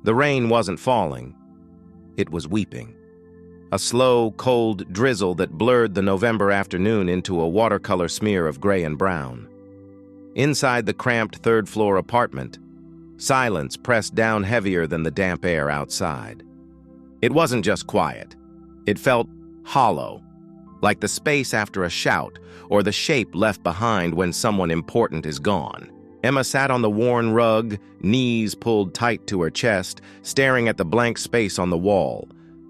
The rain wasn't falling. It was weeping. A slow, cold drizzle that blurred the November afternoon into a watercolor smear of gray and brown. Inside the cramped third-floor apartment, silence pressed down heavier than the damp air outside. It wasn't just quiet. It felt hollow, like the space after a shout or the shape left behind when someone important is gone. Emma sat on the worn rug, knees pulled tight to her chest, staring at the blank space on the wall,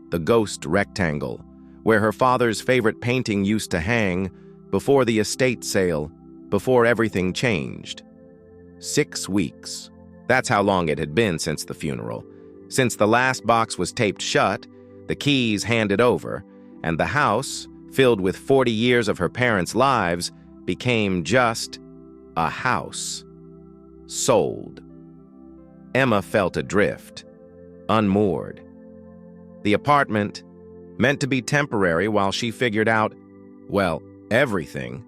the ghost rectangle, where her father's favorite painting used to hang before the estate sale, before everything changed. 6 weeks. That's how long it had been since the funeral. Since the last box was taped shut, the keys handed over, and the house, filled with 40 years of her parents' lives, became just a house. Sold. Emma felt adrift, unmoored. The apartment, meant to be temporary while she figured out, well, everything,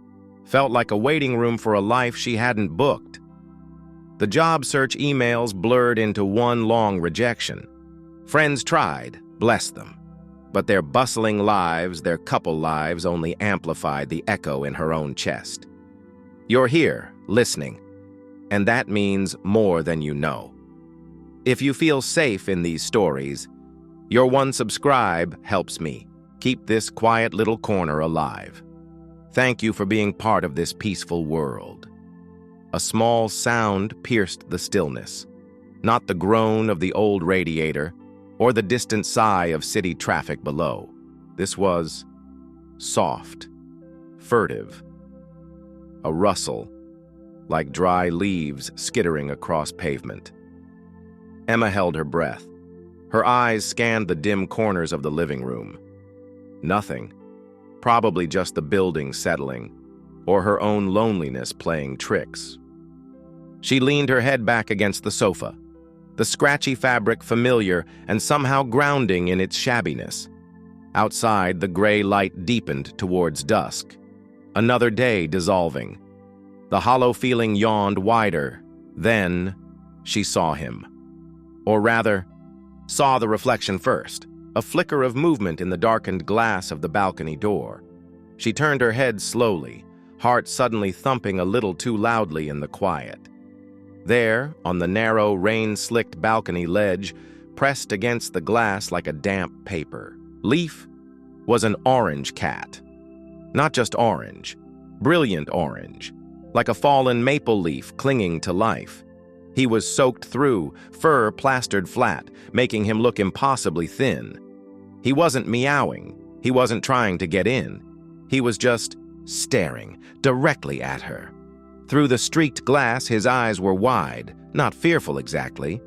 felt like a waiting room for a life she hadn't booked. The job search emails blurred into one long rejection. Friends tried, bless them, but their bustling lives, their couple lives, only amplified the echo in her own chest. You're here, listening, and that means more than you know. If you feel safe in these stories, your one subscribe helps me keep this quiet little corner alive. Thank you for being part of this peaceful world. A small sound pierced the stillness, not the groan of the old radiator or the distant sigh of city traffic below. This was soft, furtive, a rustle, like dry leaves skittering across pavement. Emma held her breath. Her eyes scanned the dim corners of the living room. Nothing. Probably just the building settling, or her own loneliness playing tricks. She leaned her head back against the sofa, the scratchy fabric familiar and somehow grounding in its shabbiness. Outside, the gray light deepened towards dusk. Another day dissolving. The hollow feeling yawned wider. Then she saw him. Or rather, saw the reflection first, a flicker of movement in the darkened glass of the balcony door. She turned her head slowly, heart suddenly thumping a little too loudly in the quiet. There, on the narrow, rain-slicked balcony ledge, pressed against the glass like a damp paper, Leaf was an orange cat. Not just orange, brilliant orange, like a fallen maple leaf clinging to life. He was soaked through, fur plastered flat, making him look impossibly thin. He wasn't meowing. He wasn't trying to get in. He was just staring directly at her. Through the streaked glass, his eyes were wide, not fearful exactly,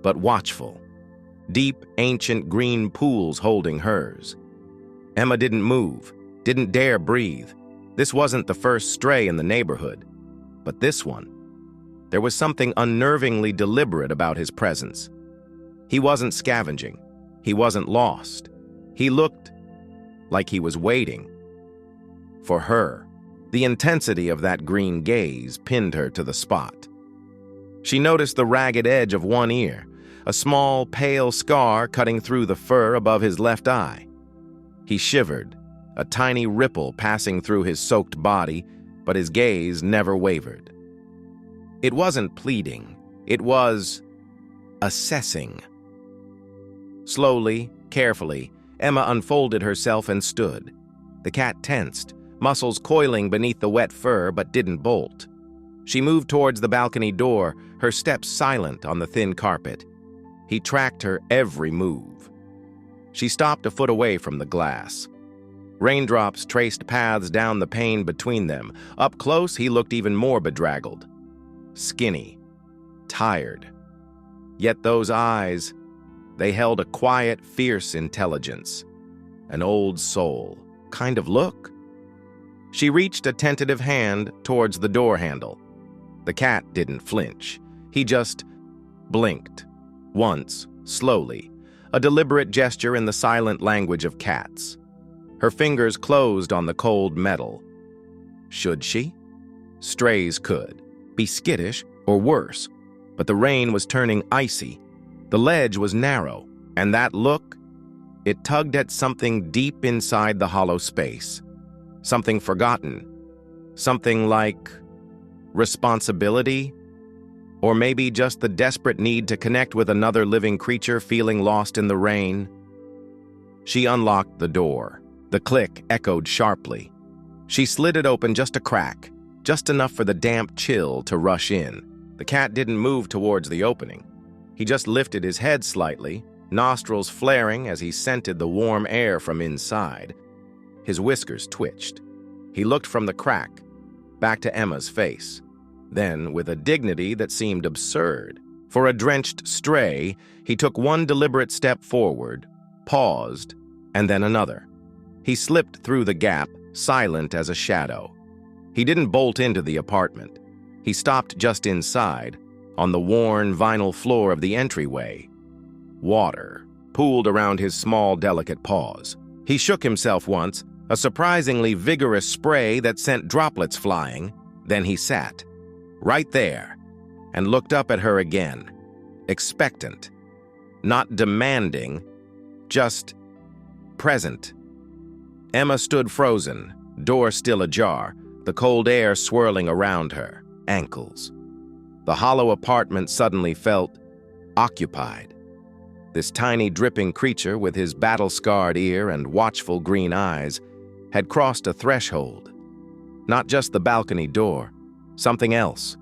but watchful. Deep, ancient green pools holding hers. Emma didn't move, didn't dare breathe. This wasn't the first stray in the neighborhood, but this one. There was something unnervingly deliberate about his presence. He wasn't scavenging. He wasn't lost. He looked like he was waiting. For her, the intensity of that green gaze pinned her to the spot. She noticed the ragged edge of one ear, a small, pale scar cutting through the fur above his left eye. He shivered, a tiny ripple passing through his soaked body, but his gaze never wavered. It wasn't pleading. It was assessing. Slowly, carefully, Emma unfolded herself and stood. The cat tensed, muscles coiling beneath the wet fur but didn't bolt. She moved towards the balcony door, her steps silent on the thin carpet. He tracked her every move. She stopped a foot away from the glass. Raindrops traced paths down the pane between them. Up close, he looked even more bedraggled. Skinny, tired. Yet those eyes, they held a quiet, fierce intelligence. An old soul kind of look. She reached a tentative hand towards the door handle. The cat didn't flinch. He just blinked. Once, slowly, a deliberate gesture in the silent language of cats. Her fingers closed on the cold metal. Should she? Strays could. Be skittish or worse, but the rain was turning icy. The ledge was narrow, and that look, it tugged at something deep inside the hollow space. Something forgotten. Something like responsibility? Or maybe just the desperate need to connect with another living creature feeling lost in the rain. She unlocked the door. The click echoed sharply. She slid it open just a crack, just enough for the damp chill to rush in. The cat didn't move towards the opening. He just lifted his head slightly, nostrils flaring as he scented the warm air from inside. His whiskers twitched. He looked from the crack, back to Emma's face. Then, with a dignity that seemed absurd, for a drenched stray, he took one deliberate step forward, paused, and then another. He slipped through the gap, silent as a shadow. He didn't bolt into the apartment. He stopped just inside, on the worn vinyl floor of the entryway. Water pooled around his small, delicate paws. He shook himself once, a surprisingly vigorous spray that sent droplets flying. Then he sat, right there, and looked up at her again, expectant, not demanding, just present. Emma stood frozen, door still ajar, the cold air swirling around her, ankles. The hollow apartment suddenly felt occupied. This tiny dripping creature with his battle-scarred ear and watchful green eyes had crossed a threshold. Not just the balcony door, something else.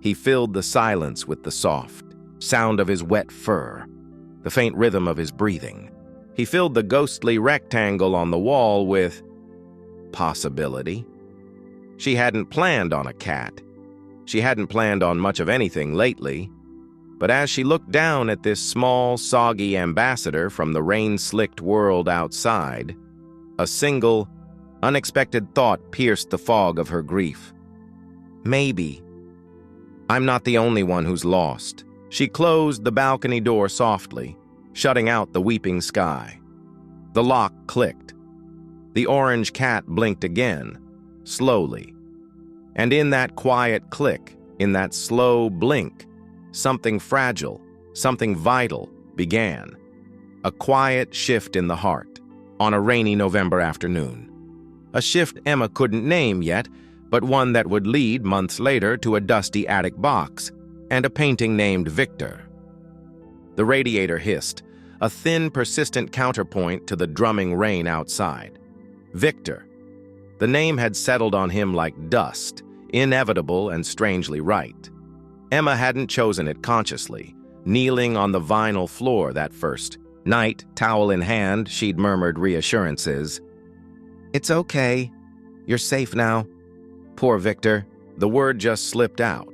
He filled the silence with the soft sound of his wet fur, the faint rhythm of his breathing. He filled the ghostly rectangle on the wall with possibility. She hadn't planned on a cat. She hadn't planned on much of anything lately. But as she looked down at this small, soggy ambassador from the rain-slicked world outside, a single, unexpected thought pierced the fog of her grief. Maybe I'm not the only one who's lost. She closed the balcony door softly, shutting out the weeping sky. The lock clicked. The orange cat blinked again, slowly. And in that quiet click, in that slow blink, something fragile, something vital began. A quiet shift in the heart, on a rainy November afternoon. A shift Emma couldn't name yet, but one that would lead, months later, to a dusty attic box and a painting named Victor. The radiator hissed, a thin, persistent counterpoint to the drumming rain outside. Victor. The name had settled on him like dust, inevitable and strangely right. Emma hadn't chosen it consciously. Kneeling on the vinyl floor that first night, towel in hand, she'd murmured reassurances. "It's okay. You're safe now." Poor Victor. The word just slipped out.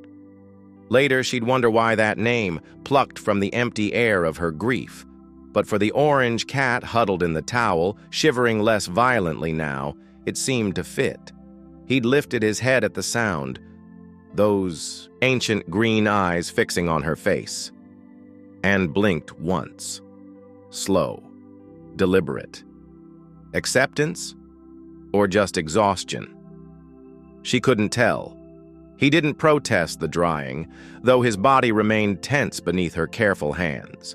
Later, she'd wonder why that name, plucked from the empty air of her grief. But for the orange cat huddled in the towel, shivering less violently now, it seemed to fit. He'd lifted his head at the sound, those ancient green eyes fixing on her face, and blinked once. Slow, deliberate. Acceptance? Or just exhaustion? She couldn't tell. He didn't protest the drying, though his body remained tense beneath her careful hands.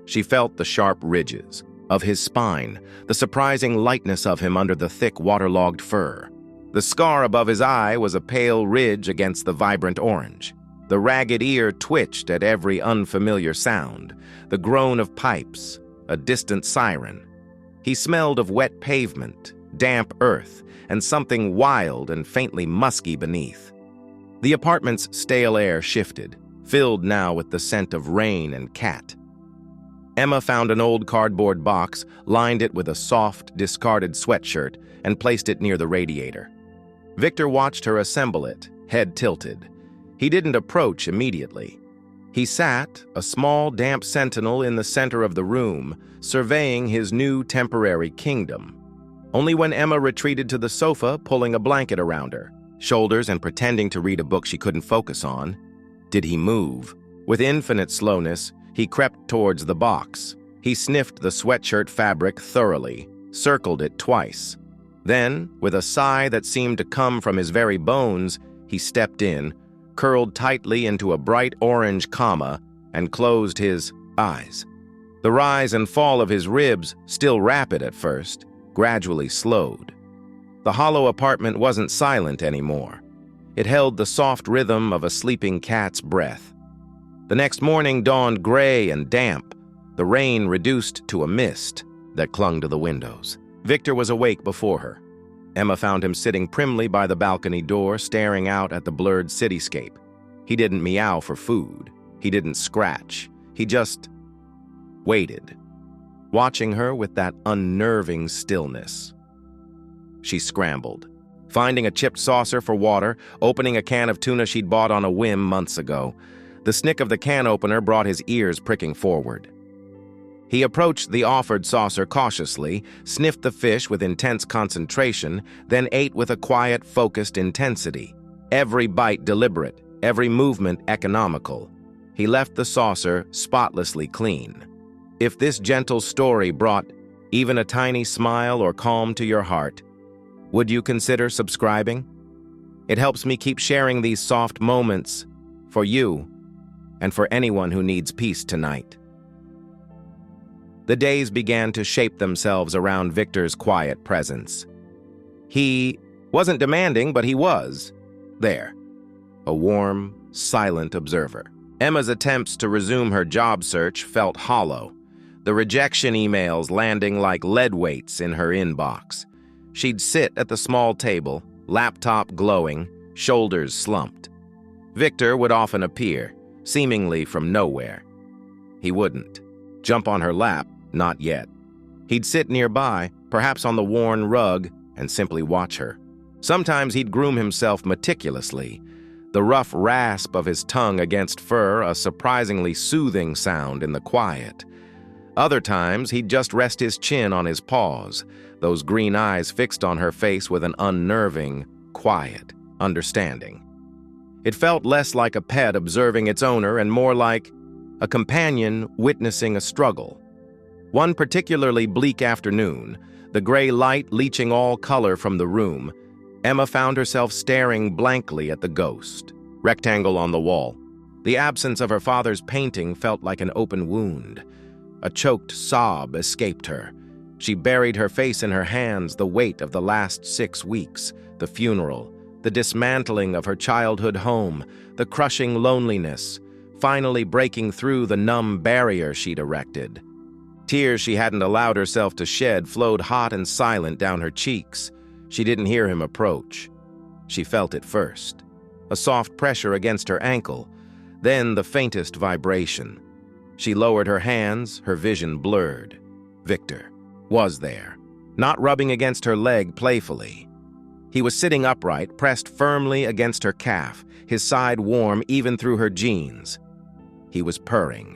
She felt the sharp ridges of his spine, the surprising lightness of him under the thick, waterlogged fur. The scar above his eye was a pale ridge against the vibrant orange. The ragged ear twitched at every unfamiliar sound, the groan of pipes, a distant siren. He smelled of wet pavement, damp earth, and something wild and faintly musky beneath. The apartment's stale air shifted, filled now with the scent of rain and cat. Emma found an old cardboard box, lined it with a soft, discarded sweatshirt, and placed it near the radiator. Victor watched her assemble it, head tilted. He didn't approach immediately. He sat, a small, damp sentinel in the center of the room, surveying his new temporary kingdom. Only when Emma retreated to the sofa, pulling a blanket around her shoulders and pretending to read a book she couldn't focus on, did he move. With infinite slowness, he crept towards the box. He sniffed the sweatshirt fabric thoroughly, circled it twice. Then, with a sigh that seemed to come from his very bones, he stepped in, curled tightly into a bright orange comma, and closed his eyes. The rise and fall of his ribs, still rapid at first, gradually slowed. The hollow apartment wasn't silent anymore. It held the soft rhythm of a sleeping cat's breath. The next morning dawned gray and damp, the rain reduced to a mist that clung to the windows. Victor was awake before her. Emma found him sitting primly by the balcony door, staring out at the blurred cityscape. He didn't meow for food. He didn't scratch. He just waited, watching her with that unnerving stillness. She scrambled, finding a chipped saucer for water, opening a can of tuna she'd bought on a whim months ago. The snick of the can opener brought his ears pricking forward. He approached the offered saucer cautiously, sniffed the fish with intense concentration, then ate with a quiet, focused intensity. Every bite deliberate, every movement economical. He left the saucer spotlessly clean. If this gentle story brought even a tiny smile or calm to your heart, would you consider subscribing? It helps me keep sharing these soft moments for you and for anyone who needs peace tonight. The days began to shape themselves around Victor's quiet presence. He wasn't demanding, but he was there, a warm, silent observer. Emma's attempts to resume her job search felt hollow, the rejection emails landing like lead weights in her inbox. She'd sit at the small table, laptop glowing, shoulders slumped. Victor would often appear, seemingly from nowhere. He wouldn't jump on her lap, not yet. He'd sit nearby, perhaps on the worn rug, and simply watch her. Sometimes he'd groom himself meticulously, the rough rasp of his tongue against fur a surprisingly soothing sound in the quiet. Other times, he'd just rest his chin on his paws, those green eyes fixed on her face with an unnerving, quiet understanding. It felt less like a pet observing its owner and more like a companion witnessing a struggle. One particularly bleak afternoon, the gray light leaching all color from the room, Emma found herself staring blankly at the ghost, rectangle on the wall. The absence of her father's painting felt like an open wound. A choked sob escaped her. She buried her face in her hands, the weight of the last 6 weeks, the funeral, the dismantling of her childhood home, the crushing loneliness, finally breaking through the numb barrier she'd erected. Tears she hadn't allowed herself to shed flowed hot and silent down her cheeks. She didn't hear him approach. She felt it first, a soft pressure against her ankle, then the faintest vibration. She lowered her hands, her vision blurred. Victor was there, not rubbing against her leg playfully. He was sitting upright, pressed firmly against her calf, his side warm even through her jeans. He was purring.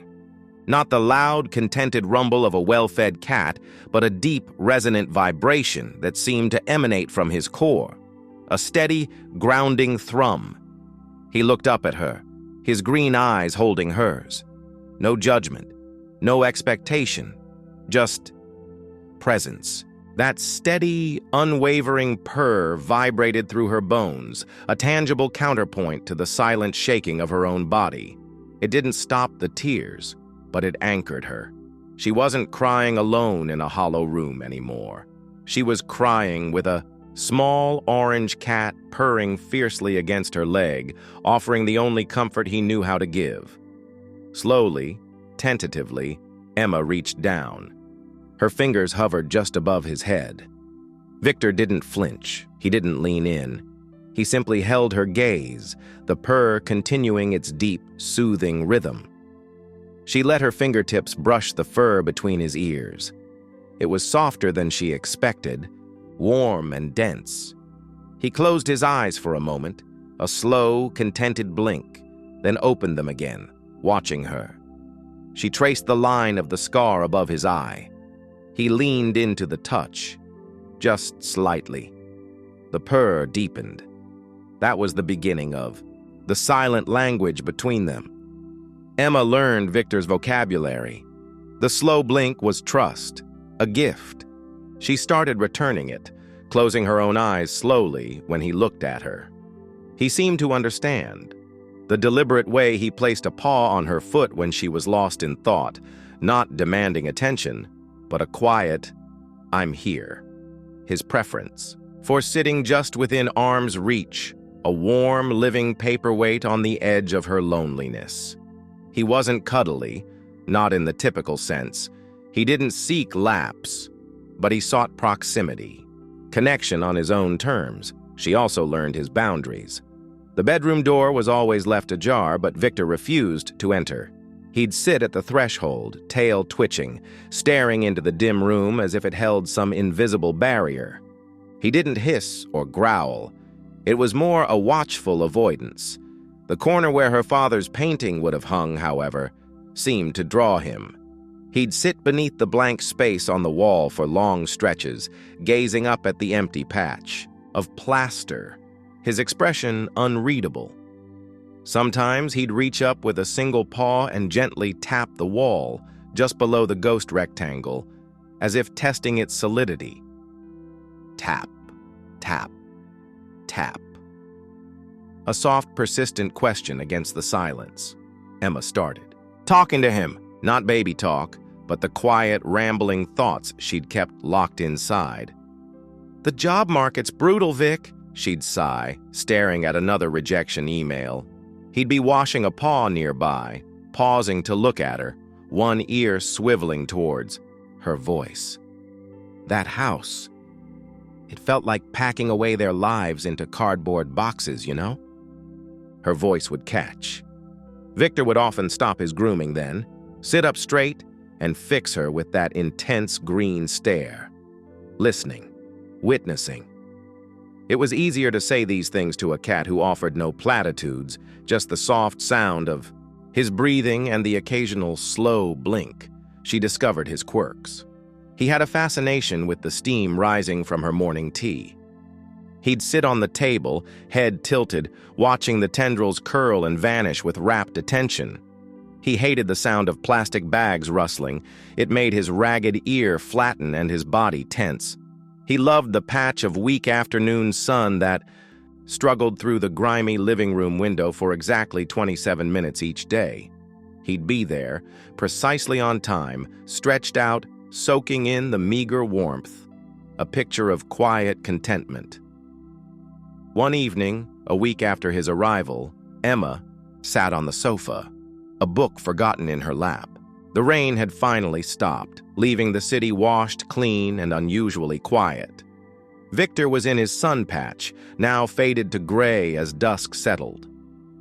Not the loud, contented rumble of a well-fed cat, but a deep, resonant vibration that seemed to emanate from his core. A steady, grounding thrum. He looked up at her, his green eyes holding hers. No judgment, no expectation, just presence. That steady, unwavering purr vibrated through her bones, a tangible counterpoint to the silent shaking of her own body. It didn't stop the tears, but it anchored her. She wasn't crying alone in a hollow room anymore. She was crying with a small orange cat purring fiercely against her leg, offering the only comfort he knew how to give. Slowly, tentatively, Emma reached down. Her fingers hovered just above his head. Victor didn't flinch. He didn't lean in. He simply held her gaze, the purr continuing its deep, soothing rhythm. She let her fingertips brush the fur between his ears. It was softer than she expected, warm and dense. He closed his eyes for a moment, a slow, contented blink, then opened them again, watching her. She traced the line of the scar above his eye. He leaned into the touch, just slightly. The purr deepened. That was the beginning of the silent language between them. Emma learned Victor's vocabulary. The slow blink was trust, a gift. She started returning it, closing her own eyes slowly when he looked at her. He seemed to understand. The deliberate way he placed a paw on her foot when she was lost in thought, not demanding attention, but a quiet, "I'm here." His preference for sitting just within arm's reach, a warm, living paperweight on the edge of her loneliness. He wasn't cuddly, not in the typical sense. He didn't seek laps, but he sought proximity, connection on his own terms. She also learned his boundaries. The bedroom door was always left ajar, but Victor refused to enter. He'd sit at the threshold, tail twitching, staring into the dim room as if it held some invisible barrier. He didn't hiss or growl. It was more a watchful avoidance. The corner where her father's painting would have hung, however, seemed to draw him. He'd sit beneath the blank space on the wall for long stretches, gazing up at the empty patch of plaster, his expression unreadable. Sometimes he'd reach up with a single paw and gently tap the wall just below the ghost rectangle, as if testing its solidity. Tap, tap, tap. A soft, persistent question against the silence. Emma started. Talking to him, not baby talk, but the quiet, rambling thoughts she'd kept locked inside. "The job market's brutal, Vic," she'd sigh, staring at another rejection email. He'd be washing a paw nearby, pausing to look at her, one ear swiveling towards her voice. That house. It felt like packing away their lives into cardboard boxes, you know? Her voice would catch. Victor would often stop his grooming then, sit up straight, and fix her with that intense green stare. Listening, witnessing. It was easier to say these things to a cat who offered no platitudes, just the soft sound of his breathing and the occasional slow blink. She discovered his quirks. He had a fascination with the steam rising from her morning tea. He'd sit on the table, head tilted, watching the tendrils curl and vanish with rapt attention. He hated the sound of plastic bags rustling. It made his ragged ear flatten and his body tense. He loved the patch of weak afternoon sun that struggled through the grimy living room window for exactly 27 minutes each day. He'd be there, precisely on time, stretched out, soaking in the meager warmth, a picture of quiet contentment. One evening, a week after his arrival, Emma sat on the sofa, a book forgotten in her lap. The rain had finally stopped, leaving the city washed clean and unusually quiet. Victor was in his sun patch, now faded to gray as dusk settled.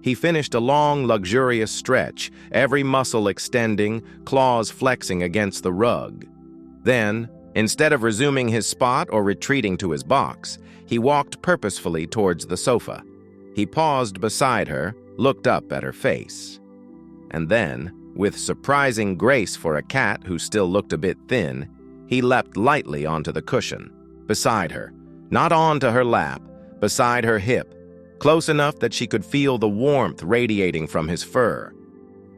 He finished a long, luxurious stretch, every muscle extending, claws flexing against the rug. Then, instead of resuming his spot or retreating to his box, he walked purposefully towards the sofa. He paused beside her, looked up at her face. And then, with surprising grace for a cat who still looked a bit thin, he leapt lightly onto the cushion, beside her, not onto her lap, beside her hip, close enough that she could feel the warmth radiating from his fur.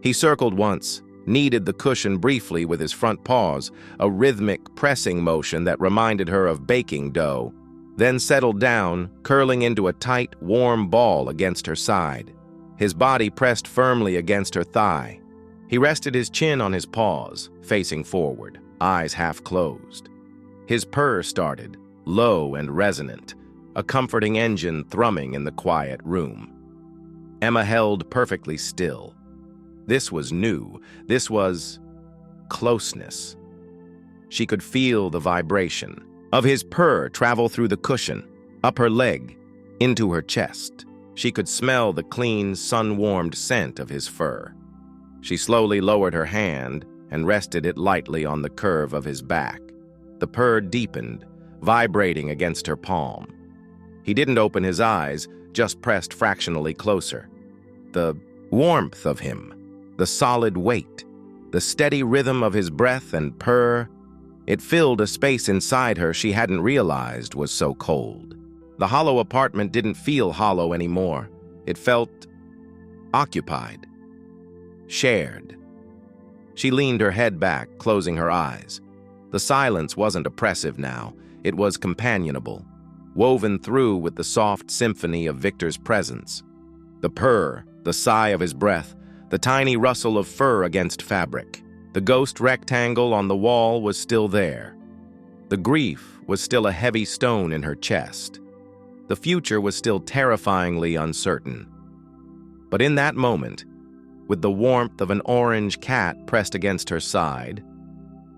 He circled once, kneaded the cushion briefly with his front paws, a rhythmic pressing motion that reminded her of baking dough, then settled down, curling into a tight, warm ball against her side. His body pressed firmly against her thigh. He rested his chin on his paws, facing forward, eyes half closed. His purr started, low and resonant, a comforting engine thrumming in the quiet room. Emma held perfectly still. This was new. This was closeness. She could feel the vibration of his purr travel through the cushion, up her leg, into her chest. She could smell the clean, sun-warmed scent of his fur. She slowly lowered her hand and rested it lightly on the curve of his back. The purr deepened, vibrating against her palm. He didn't open his eyes, just pressed fractionally closer. The warmth of him, the solid weight, the steady rhythm of his breath and purr, it filled a space inside her she hadn't realized was so cold. The hollow apartment didn't feel hollow anymore. It felt occupied, shared. She leaned her head back, closing her eyes. The silence wasn't oppressive now. It was companionable, woven through with the soft symphony of Victor's presence. The purr, the sigh of his breath, the tiny rustle of fur against fabric. The ghost rectangle on the wall was still there. The grief was still a heavy stone in her chest. The future was still terrifyingly uncertain. But in that moment, with the warmth of an orange cat pressed against her side,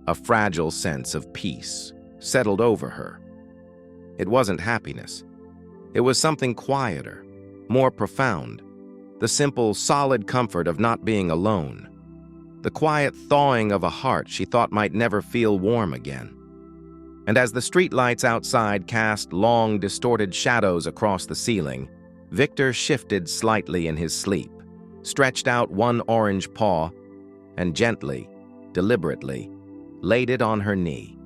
a fragile sense of peace settled over her. It wasn't happiness. It was something quieter, more profound, the simple, solid comfort of not being alone, the quiet thawing of a heart she thought might never feel warm again. And as the streetlights outside cast long, distorted shadows across the ceiling, Victor shifted slightly in his sleep, stretched out one orange paw, and gently, deliberately, laid it on her knee.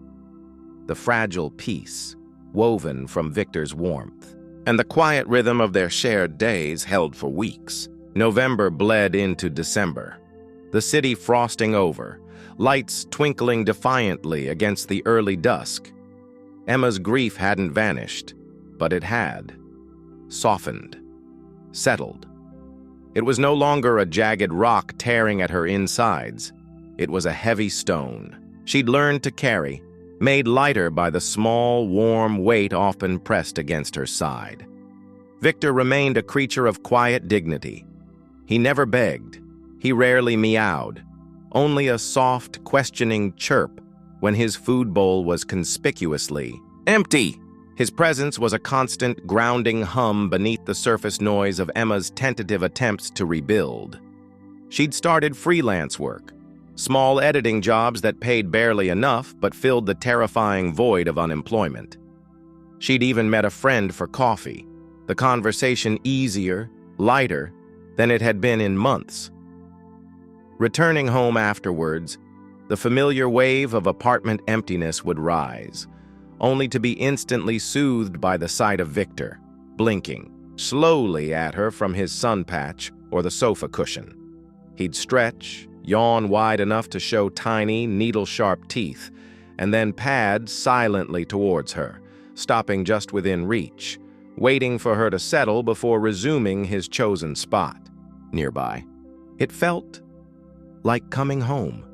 The fragile peace, woven from Victor's warmth, and the quiet rhythm of their shared days held for weeks. November bled into December, the city frosting over, lights twinkling defiantly against the early dusk. Emma's grief hadn't vanished, but it had softened, settled. It was no longer a jagged rock tearing at her insides. It was a heavy stone she'd learned to carry, made lighter by the small, warm weight often pressed against her side. Victor remained a creature of quiet dignity. He never begged. He rarely meowed. Only a soft, questioning chirp when his food bowl was conspicuously empty. His presence was a constant, grounding hum beneath the surface noise of Emma's tentative attempts to rebuild. She'd started freelance work, small editing jobs that paid barely enough but filled the terrifying void of unemployment. She'd even met a friend for coffee, the conversation easier, lighter than it had been in months. Returning home afterwards, the familiar wave of apartment emptiness would rise, only to be instantly soothed by the sight of Victor, blinking slowly at her from his sun patch or the sofa cushion. He'd stretch, yawn wide enough to show tiny, needle-sharp teeth, and then pad silently towards her, stopping just within reach, waiting for her to settle before resuming his chosen spot nearby. It felt like coming home,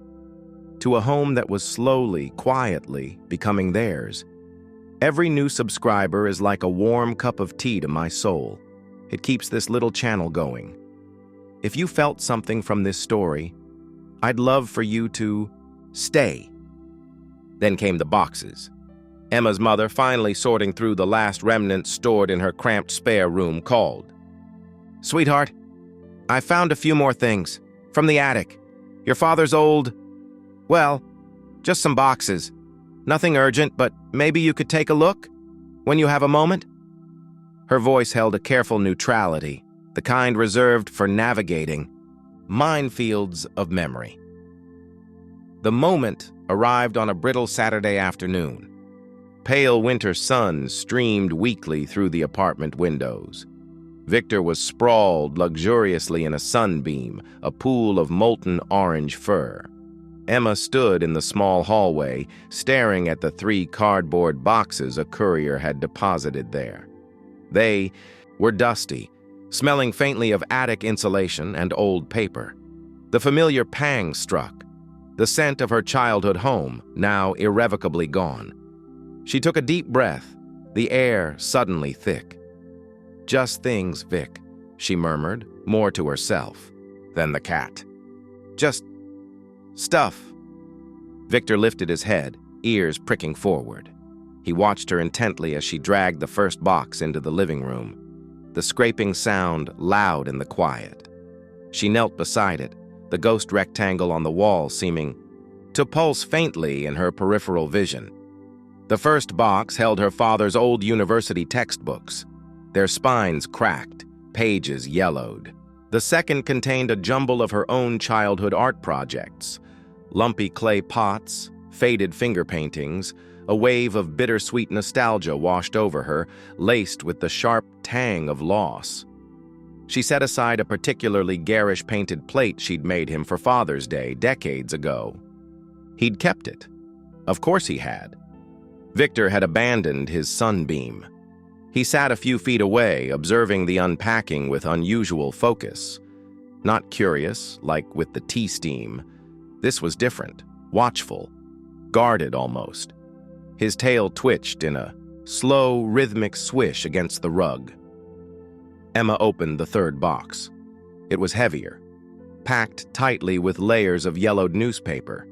to a home that was slowly, quietly becoming theirs. Every new subscriber is like a warm cup of tea to my soul. It keeps this little channel going. If you felt something from this story, I'd love for you to stay. Then came the boxes. Emma's mother, finally sorting through the last remnants stored in her cramped spare room, called. "Sweetheart, I found a few more things from the attic. Your father's old, well, just some boxes. Nothing urgent, but maybe you could take a look when you have a moment?" Her voice held a careful neutrality, the kind reserved for navigating minefields of memory. The moment arrived on a brittle Saturday afternoon. Pale winter sun streamed weakly through the apartment windows. Victor was sprawled luxuriously in a sunbeam, a pool of molten orange fur. Emma stood in the small hallway, staring at the 3 cardboard boxes a courier had deposited there. They were dusty, smelling faintly of attic insulation and old paper. The familiar pang struck, the scent of her childhood home, now irrevocably gone. She took a deep breath, the air suddenly thick. "Just things, Vic," she murmured, more to herself than the cat. "Just stuff." Victor lifted his head, ears pricking forward. He watched her intently as she dragged the first box into the living room, the scraping sound loud in the quiet. She knelt beside it, the ghost rectangle on the wall seeming to pulse faintly in her peripheral vision. The first box held her father's old university textbooks, their spines cracked, pages yellowed. The second contained a jumble of her own childhood art projects, lumpy clay pots, faded finger paintings. A wave of bittersweet nostalgia washed over her, laced with the sharp tang of loss. She set aside a particularly garish painted plate she'd made him for Father's Day decades ago. He'd kept it. Of course he had. Victor had abandoned his sunbeam. He sat a few feet away, observing the unpacking with unusual focus, Not curious, like with the tea steam. This was different, watchful, guarded almost. His tail twitched in a slow, rhythmic swish against the rug. Emma opened the third box. It was heavier, packed tightly with layers of yellowed newspaper.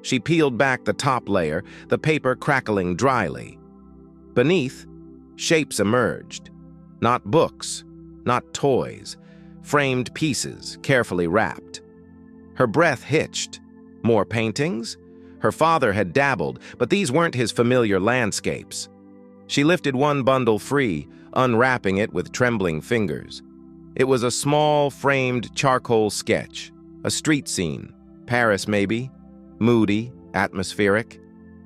She peeled back the top layer, the paper crackling dryly. Beneath, shapes emerged. Not books, not toys, framed pieces, carefully wrapped. Her breath hitched. More paintings? Her father had dabbled, but these weren't his familiar landscapes. She lifted one bundle free, unwrapping it with trembling fingers. It was a small, framed charcoal sketch, a street scene, Paris maybe, moody, atmospheric,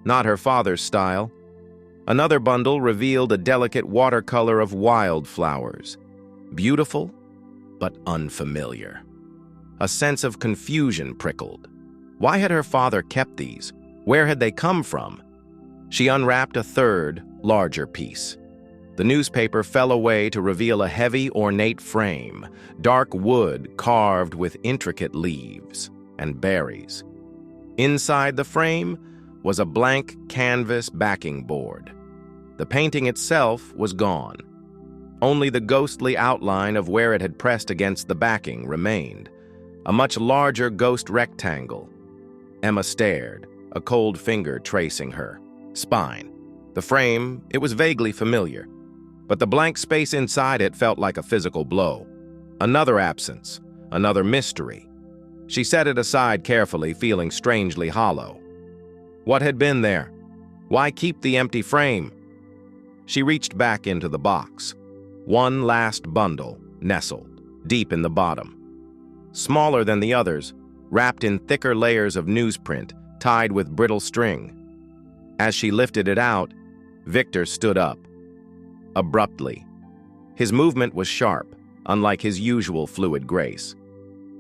not her father's style. Another bundle revealed a delicate watercolor of wildflowers, beautiful but unfamiliar. A sense of confusion prickled. Why had her father kept these? Where had they come from? She unwrapped a third, larger piece. The newspaper fell away to reveal a heavy, ornate frame, dark wood carved with intricate leaves and berries. Inside the frame was a blank canvas backing board. The painting itself was gone. Only the ghostly outline of where it had pressed against the backing remained, a much larger ghost rectangle. Emma stared, a cold finger tracing her spine. The frame, it was vaguely familiar, but the blank space inside it felt like a physical blow. Another absence, another mystery. She set it aside carefully, feeling strangely hollow. What had been there? Why keep the empty frame? She reached back into the box. One last bundle nestled, deep in the bottom. Smaller than the others, wrapped in thicker layers of newsprint, tied with brittle string. As she lifted it out, Victor stood up. Abruptly. His movement was sharp, unlike his usual fluid grace.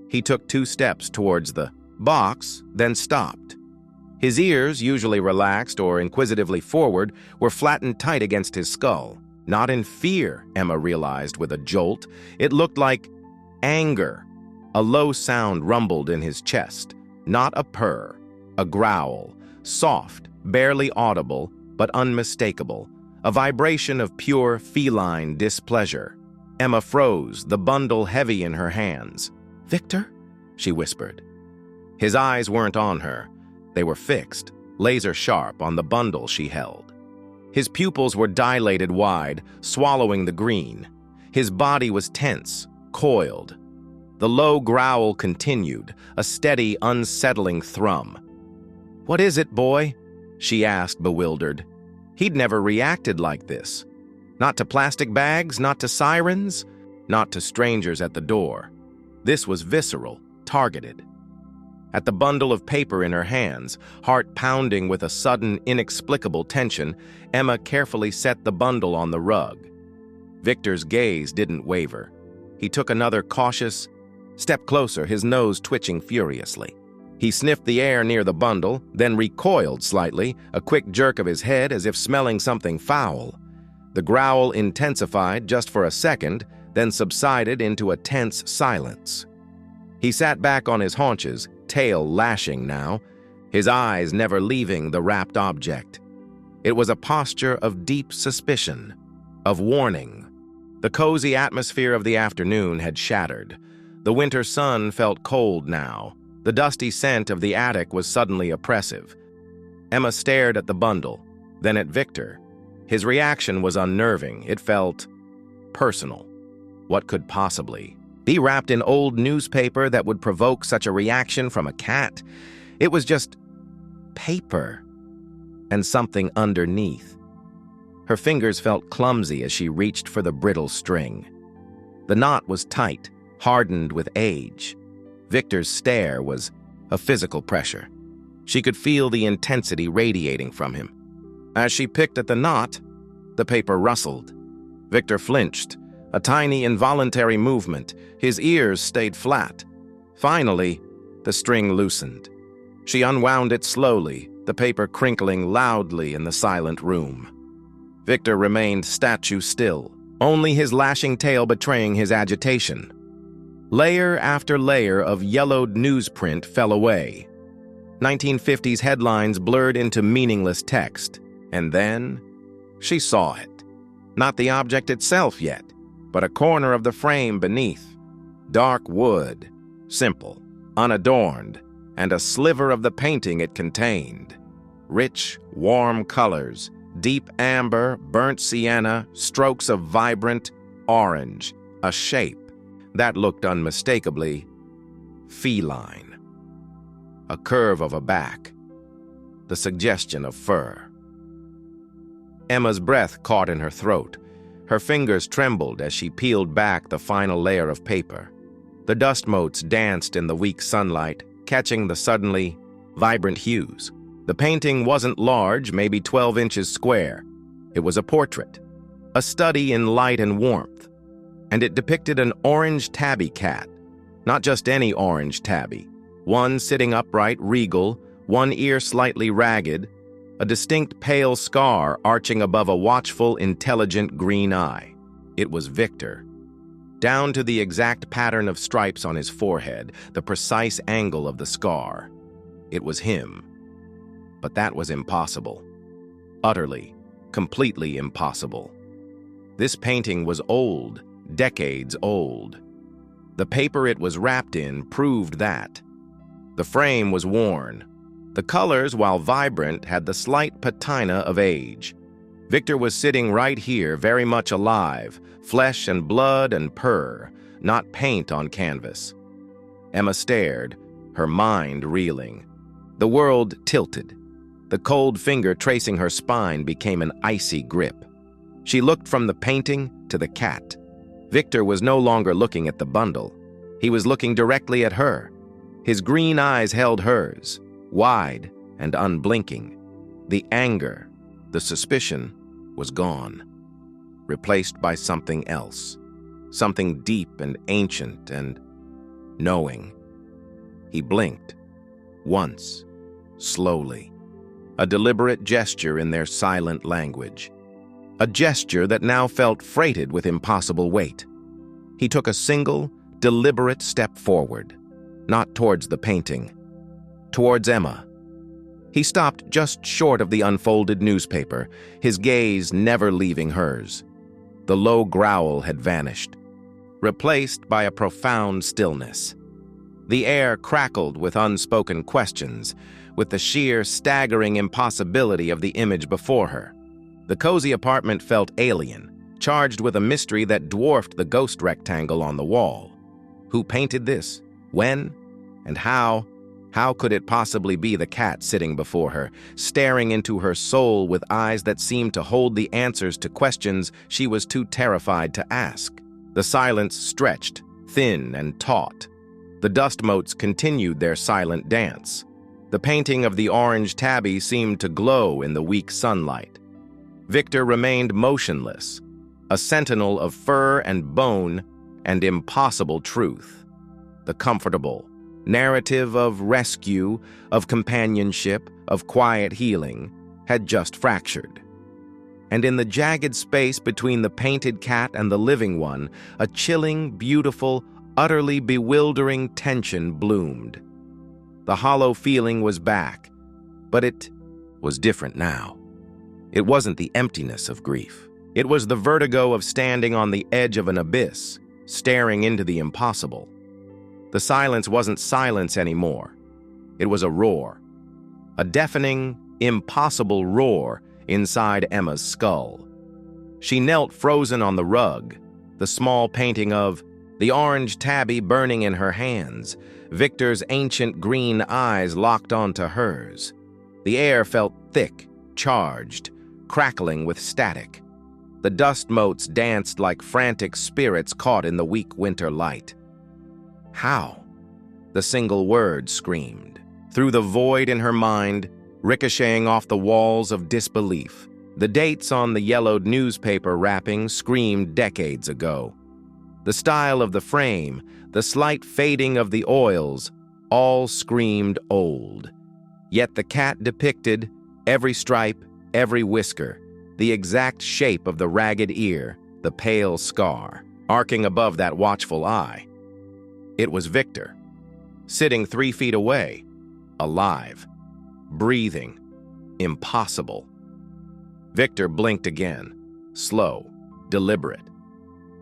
He took 2 steps towards the box, then stopped. His ears, usually relaxed or inquisitively forward, were flattened tight against his skull. Not in fear, Emma realized with a jolt. It looked like anger. A low sound rumbled in his chest. Not a purr, a growl, soft, barely audible, but unmistakable. A vibration of pure feline displeasure. Emma froze, the bundle heavy in her hands. "Victor?" she whispered. His eyes weren't on her. They were fixed, laser-sharp on the bundle she held. His pupils were dilated wide, swallowing the green. His body was tense, coiled. The low growl continued, a steady, unsettling thrum. "What is it, boy?" she asked, bewildered. He'd never reacted like this. Not to plastic bags, not to sirens, not to strangers at the door. This was visceral, targeted. At the bundle of paper in her hands, heart pounding with a sudden, inexplicable tension, Emma carefully set the bundle on the rug. Victor's gaze didn't waver. He took another cautious step closer, his nose twitching furiously. He sniffed the air near the bundle, then recoiled slightly, a quick jerk of his head as if smelling something foul. The growl intensified just for a second, then subsided into a tense silence. He sat back on his haunches, tail lashing now, his eyes never leaving the wrapped object. It was a posture of deep suspicion, of warning. The cozy atmosphere of the afternoon had shattered. The winter sun felt cold now. The dusty scent of the attic was suddenly oppressive. Emma stared at the bundle, then at Victor. His reaction was unnerving. It felt personal. What could possibly be wrapped in old newspaper that would provoke such a reaction from a cat? It was just paper and something underneath. Her fingers felt clumsy as she reached for the brittle string. The knot was tight, hardened with age. Victor's stare was a physical pressure. She could feel the intensity radiating from him. As she picked at the knot, the paper rustled. Victor flinched, a tiny involuntary movement. His ears stayed flat. Finally, the string loosened. She unwound it slowly, the paper crinkling loudly in the silent room. Victor remained statue still, only his lashing tail betraying his agitation. Layer after layer of yellowed newsprint fell away. 1950s headlines blurred into meaningless text. And then she saw it. Not the object itself yet, but a corner of the frame beneath. Dark wood, simple, unadorned, and a sliver of the painting it contained. Rich, warm colors, deep amber, burnt sienna, strokes of vibrant orange, a shape that looked unmistakably feline. A curve of a back, the suggestion of fur. Emma's breath caught in her throat. Her fingers trembled as she peeled back the final layer of paper. The dust motes danced in the weak sunlight, catching the suddenly vibrant hues. The painting wasn't large, maybe 12 inches square. It was a portrait, a study in light and warmth. And it depicted an orange tabby cat. Not just any orange tabby. One sitting upright, regal, one ear slightly ragged, a distinct pale scar arching above a watchful, intelligent green eye. It was Victor. Down to the exact pattern of stripes on his forehead, the precise angle of the scar. It was him. But that was impossible. Utterly, completely impossible. This painting was old, decades old. The paper it was wrapped in proved that. The frame was worn. The colors, while vibrant, had the slight patina of age. Victor was sitting right here, very much alive, flesh and blood and purr, not paint on canvas. Emma stared, her mind reeling. The world tilted. The cold finger tracing her spine became an icy grip. She looked from the painting to the cat. Victor was no longer looking at the bundle. He was looking directly at her. His green eyes held hers, wide and unblinking. The anger, the suspicion, was gone, replaced by something else, something deep and ancient and knowing. He blinked, once, slowly, a deliberate gesture in their silent language, a gesture that now felt freighted with impossible weight. He took a single, deliberate step forward, not towards the painting, towards Emma. He stopped just short of the unfolded newspaper, his gaze never leaving hers. The low growl had vanished, replaced by a profound stillness. The air crackled with unspoken questions, with the sheer, staggering impossibility of the image before her. The cozy apartment felt alien, charged with a mystery that dwarfed the ghost rectangle on the wall. Who painted this? When? And how? How could it possibly be the cat sitting before her, staring into her soul with eyes that seemed to hold the answers to questions she was too terrified to ask? The silence stretched, thin and taut. The dust motes continued their silent dance. The painting of the orange tabby seemed to glow in the weak sunlight. Victor remained motionless, a sentinel of fur and bone and impossible truth. The comfortable narrative of rescue, of companionship, of quiet healing, had just fractured. And in the jagged space between the painted cat and the living one, a chilling, beautiful, utterly bewildering tension bloomed. The hollow feeling was back, but it was different now. It wasn't the emptiness of grief. It was the vertigo of standing on the edge of an abyss, staring into the impossible. The silence wasn't silence anymore. It was a roar. A deafening, impossible roar inside Emma's skull. She knelt frozen on the rug, the small painting of the orange tabby burning in her hands, Victor's ancient green eyes locked onto hers. The air felt thick, charged, crackling with static. The dust motes danced like frantic spirits caught in the weak winter light. How? The single word screamed, through the void in her mind, ricocheting off the walls of disbelief. The dates on the yellowed newspaper wrapping screamed decades ago. The style of the frame, the slight fading of the oils, all screamed old. Yet the cat depicted, every stripe, every whisker, the exact shape of the ragged ear, the pale scar, arcing above that watchful eye. It was Victor, sitting 3 feet away, alive, breathing, impossible. Victor blinked again, slow, deliberate.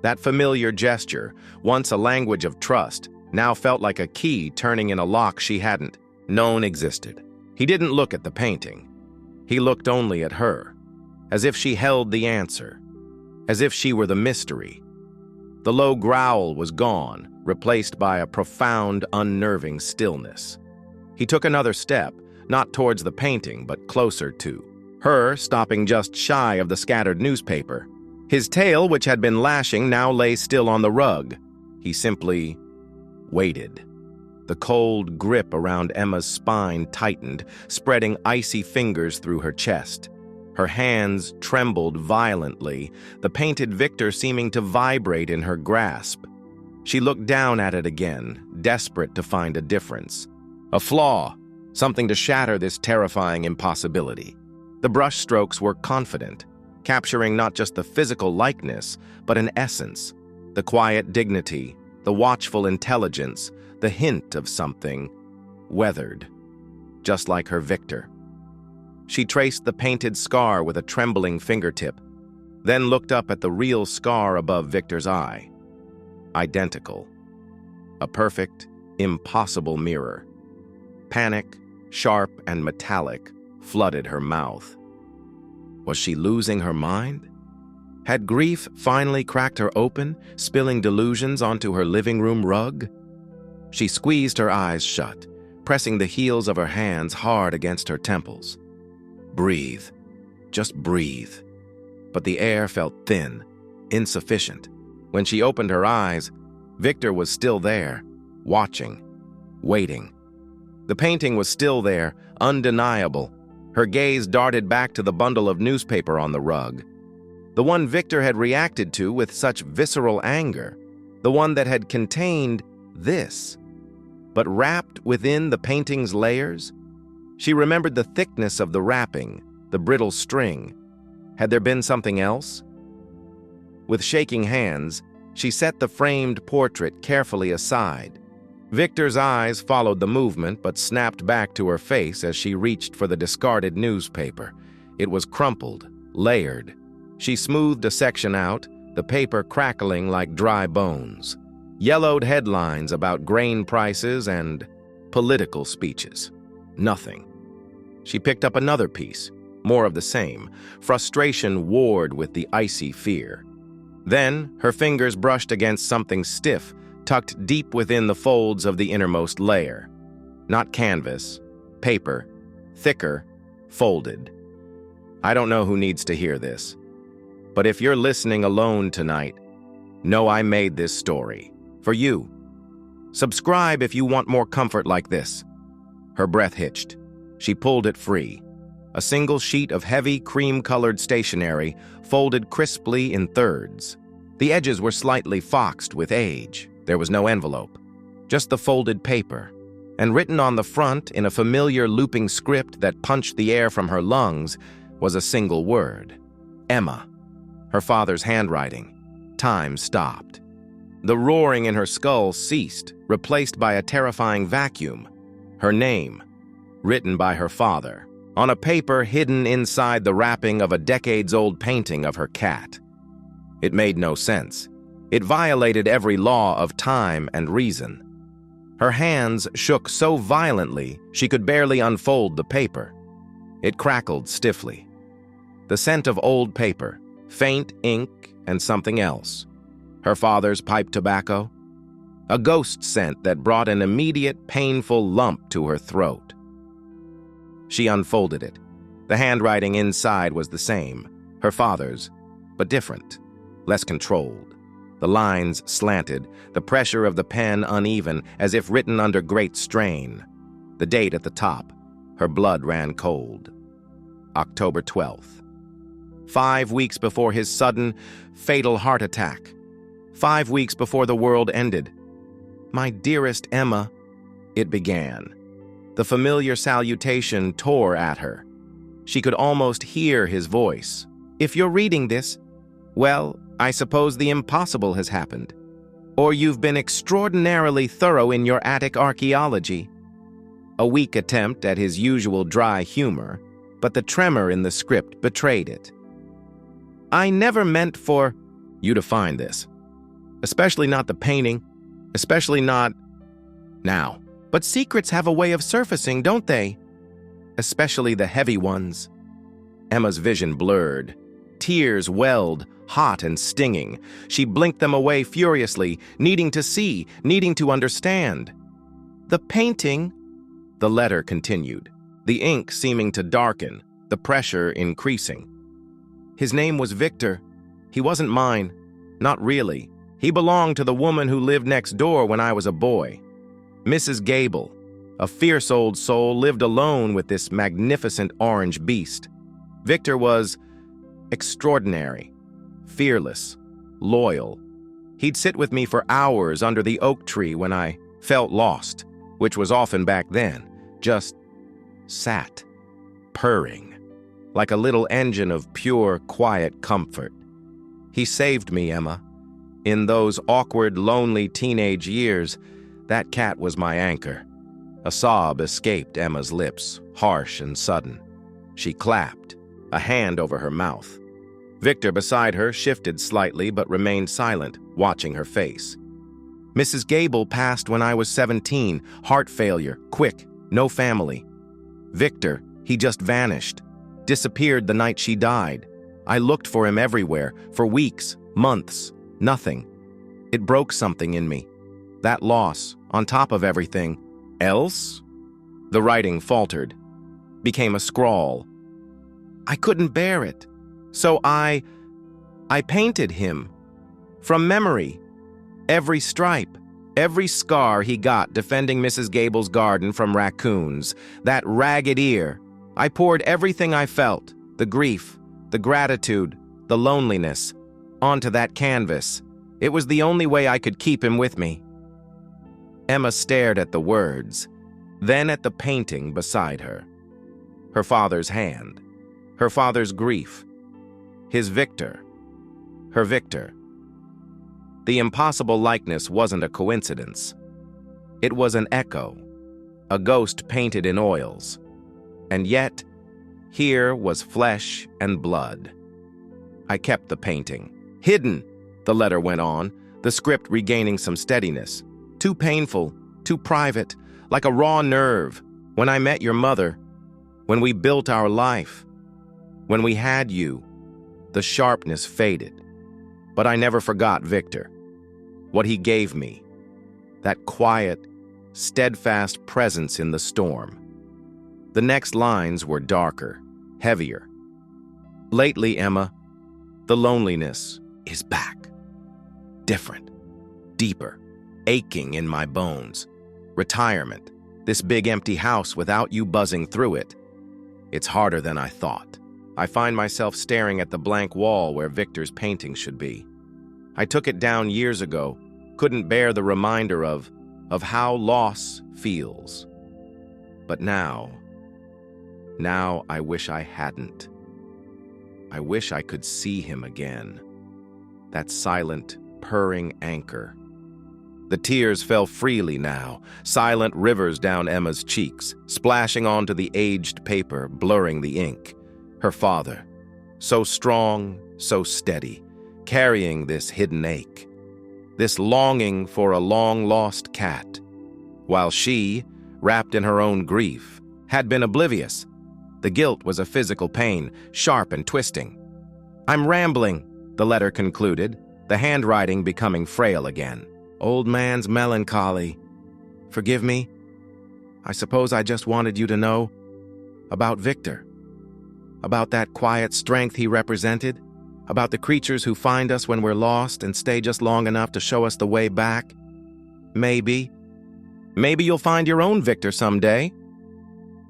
That familiar gesture, once a language of trust, now felt like a key turning in a lock she hadn't known existed. He didn't look at the painting. He looked only at her, as if she held the answer, as if she were the mystery. The low growl was gone, replaced by a profound, unnerving stillness. He took another step, not towards the painting, but closer to her, stopping just shy of the scattered newspaper. His tail, which had been lashing, now lay still on the rug. He simply waited. The cold grip around Emma's spine tightened, spreading icy fingers through her chest. Her hands trembled violently, the painted Victor seeming to vibrate in her grasp. She looked down at it again, desperate to find a difference. A flaw, something to shatter this terrifying impossibility. The brushstrokes were confident, capturing not just the physical likeness, but an essence, the quiet dignity, the watchful intelligence, the hint of something weathered, just like her Victor. She traced the painted scar with a trembling fingertip, then looked up at the real scar above Victor's eye. Identical. A perfect, impossible mirror. Panic, sharp and metallic, flooded her mouth. Was she losing her mind? Had grief finally cracked her open, spilling delusions onto her living room rug? She squeezed her eyes shut, pressing the heels of her hands hard against her temples. Breathe. Just breathe. But the air felt thin, insufficient. When she opened her eyes, Victor was still there, watching, waiting. The painting was still there, undeniable. Her gaze darted back to the bundle of newspaper on the rug. The one Victor had reacted to with such visceral anger. The one that had contained this. But wrapped within the painting's layers, she remembered the thickness of the wrapping, the brittle string. Had there been something else? With shaking hands, she set the framed portrait carefully aside. Victor's eyes followed the movement but snapped back to her face as she reached for the discarded newspaper. It was crumpled, layered. She smoothed a section out, the paper crackling like dry bones. Yellowed headlines about grain prices and political speeches. Nothing. She picked up another piece, more of the same. Frustration warred with the icy fear. Then, her fingers brushed against something stiff, tucked deep within the folds of the innermost layer. Not canvas, paper, thicker, folded. I don't know who needs to hear this, but if you're listening alone tonight, know I made this story for you. Subscribe if you want more comfort like this. Her breath hitched. She pulled it free. A single sheet of heavy, cream-colored stationery, folded crisply in thirds. The edges were slightly foxed with age. There was no envelope, just the folded paper. And written on the front, in a familiar looping script that punched the air from her lungs, was a single word. Emma. Her father's handwriting. Time stopped. The roaring in her skull ceased, replaced by a terrifying vacuum. Her name, written by her father, on a paper hidden inside the wrapping of a decades-old painting of her cat. It made no sense. It violated every law of time and reason. Her hands shook so violently she could barely unfold the paper. It crackled stiffly. The scent of old paper, faint ink, and something else. Her father's pipe tobacco. A ghost scent that brought an immediate, painful lump to her throat. She unfolded it. The handwriting inside was the same, her father's, but different, less controlled. The lines slanted, the pressure of the pen uneven, as if written under great strain. The date at the top. Her blood ran cold. October 12th. 5 weeks before his sudden, fatal heart attack. 5 weeks before the world ended. "My dearest Emma," it began. The familiar salutation tore at her. She could almost hear his voice. "If you're reading this, well, I suppose the impossible has happened. or you've been extraordinarily thorough in your attic archaeology." A weak attempt at his usual dry humor, but the tremor in the script betrayed it. "I never meant for you to find this. Especially not the painting. Especially not now. But secrets have a way of surfacing, don't they? Especially the heavy ones." Emma's vision blurred. Tears welled, hot and stinging. She blinked them away furiously, needing to see, needing to understand. "The painting," the letter continued, the ink seeming to darken, the pressure increasing. "His name was Victor. He wasn't mine. Not really. He belonged to the woman who lived next door when I was a boy. Mrs. Gable, a fierce old soul, lived alone with this magnificent orange beast. Victor was extraordinary, fearless, loyal. He'd sit with me for hours under the oak tree when I felt lost, which was often back then, just sat, purring, like a little engine of pure, quiet comfort. He saved me, Emma. In those awkward, lonely teenage years, that cat was my anchor." A sob escaped Emma's lips, harsh and sudden. She clapped, a hand over her mouth. Victor beside her shifted slightly but remained silent, watching her face. "Mrs. Gable passed when I was 17, heart failure, quick, no family. Victor, he just vanished, disappeared the night she died. I looked for him everywhere, for weeks, months, nothing. It broke something in me. That loss, on top of everything else," the writing faltered, became a scrawl. "I couldn't bear it. So I painted him. From memory. Every stripe, every scar he got defending Mrs. Gable's garden from raccoons, that ragged ear. I poured everything I felt, the grief, the gratitude, the loneliness, onto that canvas. It was the only way I could keep him with me." Emma stared at the words, then at the painting beside her. Her father's hand, her father's grief, his Victor, her Victor. The impossible likeness wasn't a coincidence. It was an echo, a ghost painted in oils. And yet, here was flesh and blood. I kept the painting. "Hidden," the letter went on, the script regaining some steadiness. "Too painful, too private, like a raw nerve. When I met your mother, when we built our life, when we had you, the sharpness faded. But I never forgot Victor. What he gave me, that quiet, steadfast presence in the storm." The next lines were darker, heavier. "Lately, Emma, the loneliness is back. Different, deeper, aching in my bones. Retirement, this big empty house without you buzzing through it. It's harder than I thought. I find myself staring at the blank wall where Victor's painting should be. I took it down years ago, couldn't bear the reminder of how loss feels. But now I wish I hadn't. I wish I could see him again. That silent, purring anchor." The tears fell freely now, silent rivers down Emma's cheeks, splashing onto the aged paper, blurring the ink. Her father, so strong, so steady, carrying this hidden ache, this longing for a long-lost cat, while she, wrapped in her own grief, had been oblivious. The guilt was a physical pain, sharp and twisting. "I'm rambling," the letter concluded, the handwriting becoming frail again. "Old man's melancholy. Forgive me. I suppose I just wanted you to know about Victor. About that quiet strength he represented. About the creatures who find us when we're lost and stay just long enough to show us the way back. Maybe you'll find your own Victor someday.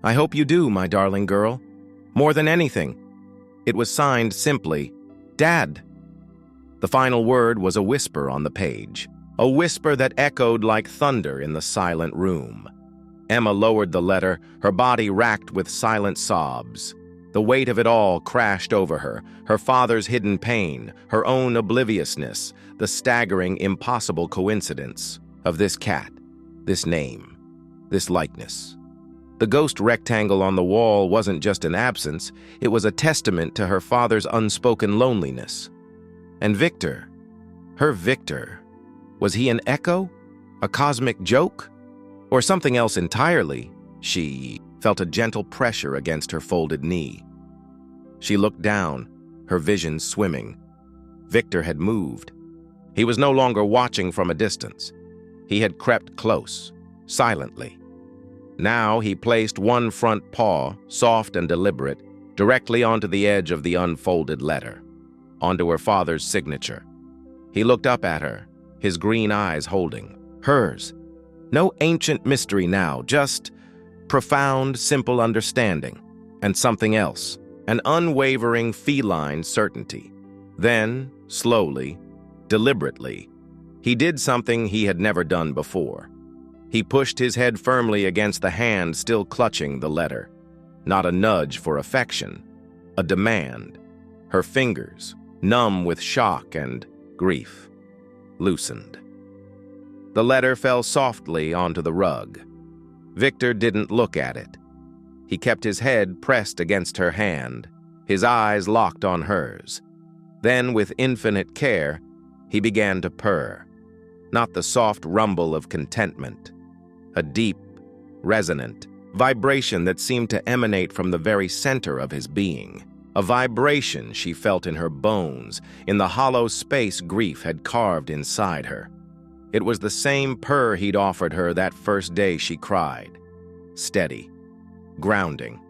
I hope you do, my darling girl. More than anything." It was signed simply, "Dad." The final word was a whisper on the page, a whisper that echoed like thunder in the silent room. Emma lowered the letter, her body racked with silent sobs. The weight of it all crashed over her, her father's hidden pain, her own obliviousness, the staggering, impossible coincidence of this cat, this name, this likeness. The ghost rectangle on the wall wasn't just an absence, it was a testament to her father's unspoken loneliness. And Victor, her Victor, was he an echo? A cosmic joke? Or something else entirely? She felt a gentle pressure against her folded knee. She looked down, her vision swimming. Victor had moved. He was no longer watching from a distance. He had crept close, silently. Now he placed one front paw, soft and deliberate, directly onto the edge of the unfolded letter, onto her father's signature. He looked up at her, his green eyes holding hers. No ancient mystery now, just profound, simple understanding. And something else, an unwavering feline certainty. Then, slowly, deliberately, he did something he had never done before. He pushed his head firmly against the hand still clutching the letter. Not a nudge for affection, a demand. Her fingers, numb with shock and grief, loosened. The letter fell softly onto the rug. Victor didn't look at it. He kept his head pressed against her hand, his eyes locked on hers. Then, with infinite care, he began to purr. Not the soft rumble of contentment, a deep, resonant vibration that seemed to emanate from the very center of his being. A vibration she felt in her bones, in the hollow space grief had carved inside her. It was the same purr he'd offered her that first day she cried. Steady, grounding,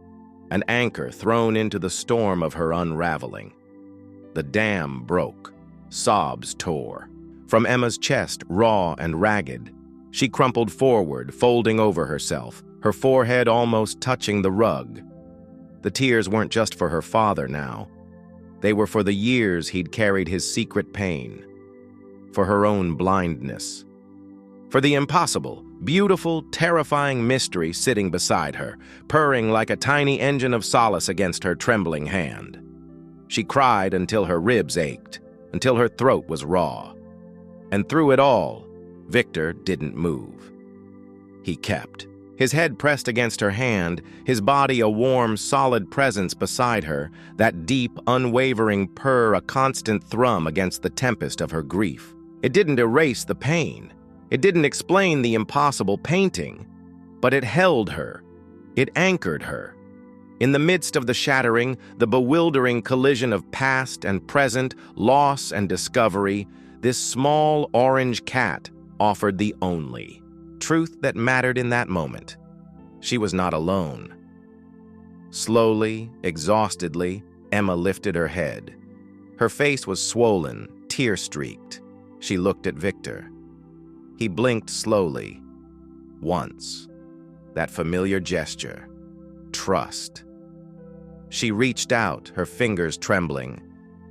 an anchor thrown into the storm of her unraveling. The dam broke, sobs tore. From Emma's chest, raw and ragged, she crumpled forward, folding over herself, her forehead almost touching the rug. The tears weren't just for her father now. They were for the years he'd carried his secret pain, for her own blindness, for the impossible, beautiful, terrifying mystery sitting beside her, purring like a tiny engine of solace against her trembling hand. She cried until her ribs ached, until her throat was raw. And through it all, Victor didn't move. He kept, his head pressed against her hand, his body a warm, solid presence beside her, that deep, unwavering purr a constant thrum against the tempest of her grief. It didn't erase the pain. It didn't explain the impossible painting, but it held her. It anchored her. In the midst of the shattering, the bewildering collision of past and present, loss and discovery, this small orange cat offered the only truth that mattered in that moment. She was not alone. Slowly, exhaustedly, Emma lifted her head. Her face was swollen, tear-streaked. She looked at Victor. He blinked slowly. Once. That familiar gesture. Trust. She reached out, her fingers trembling,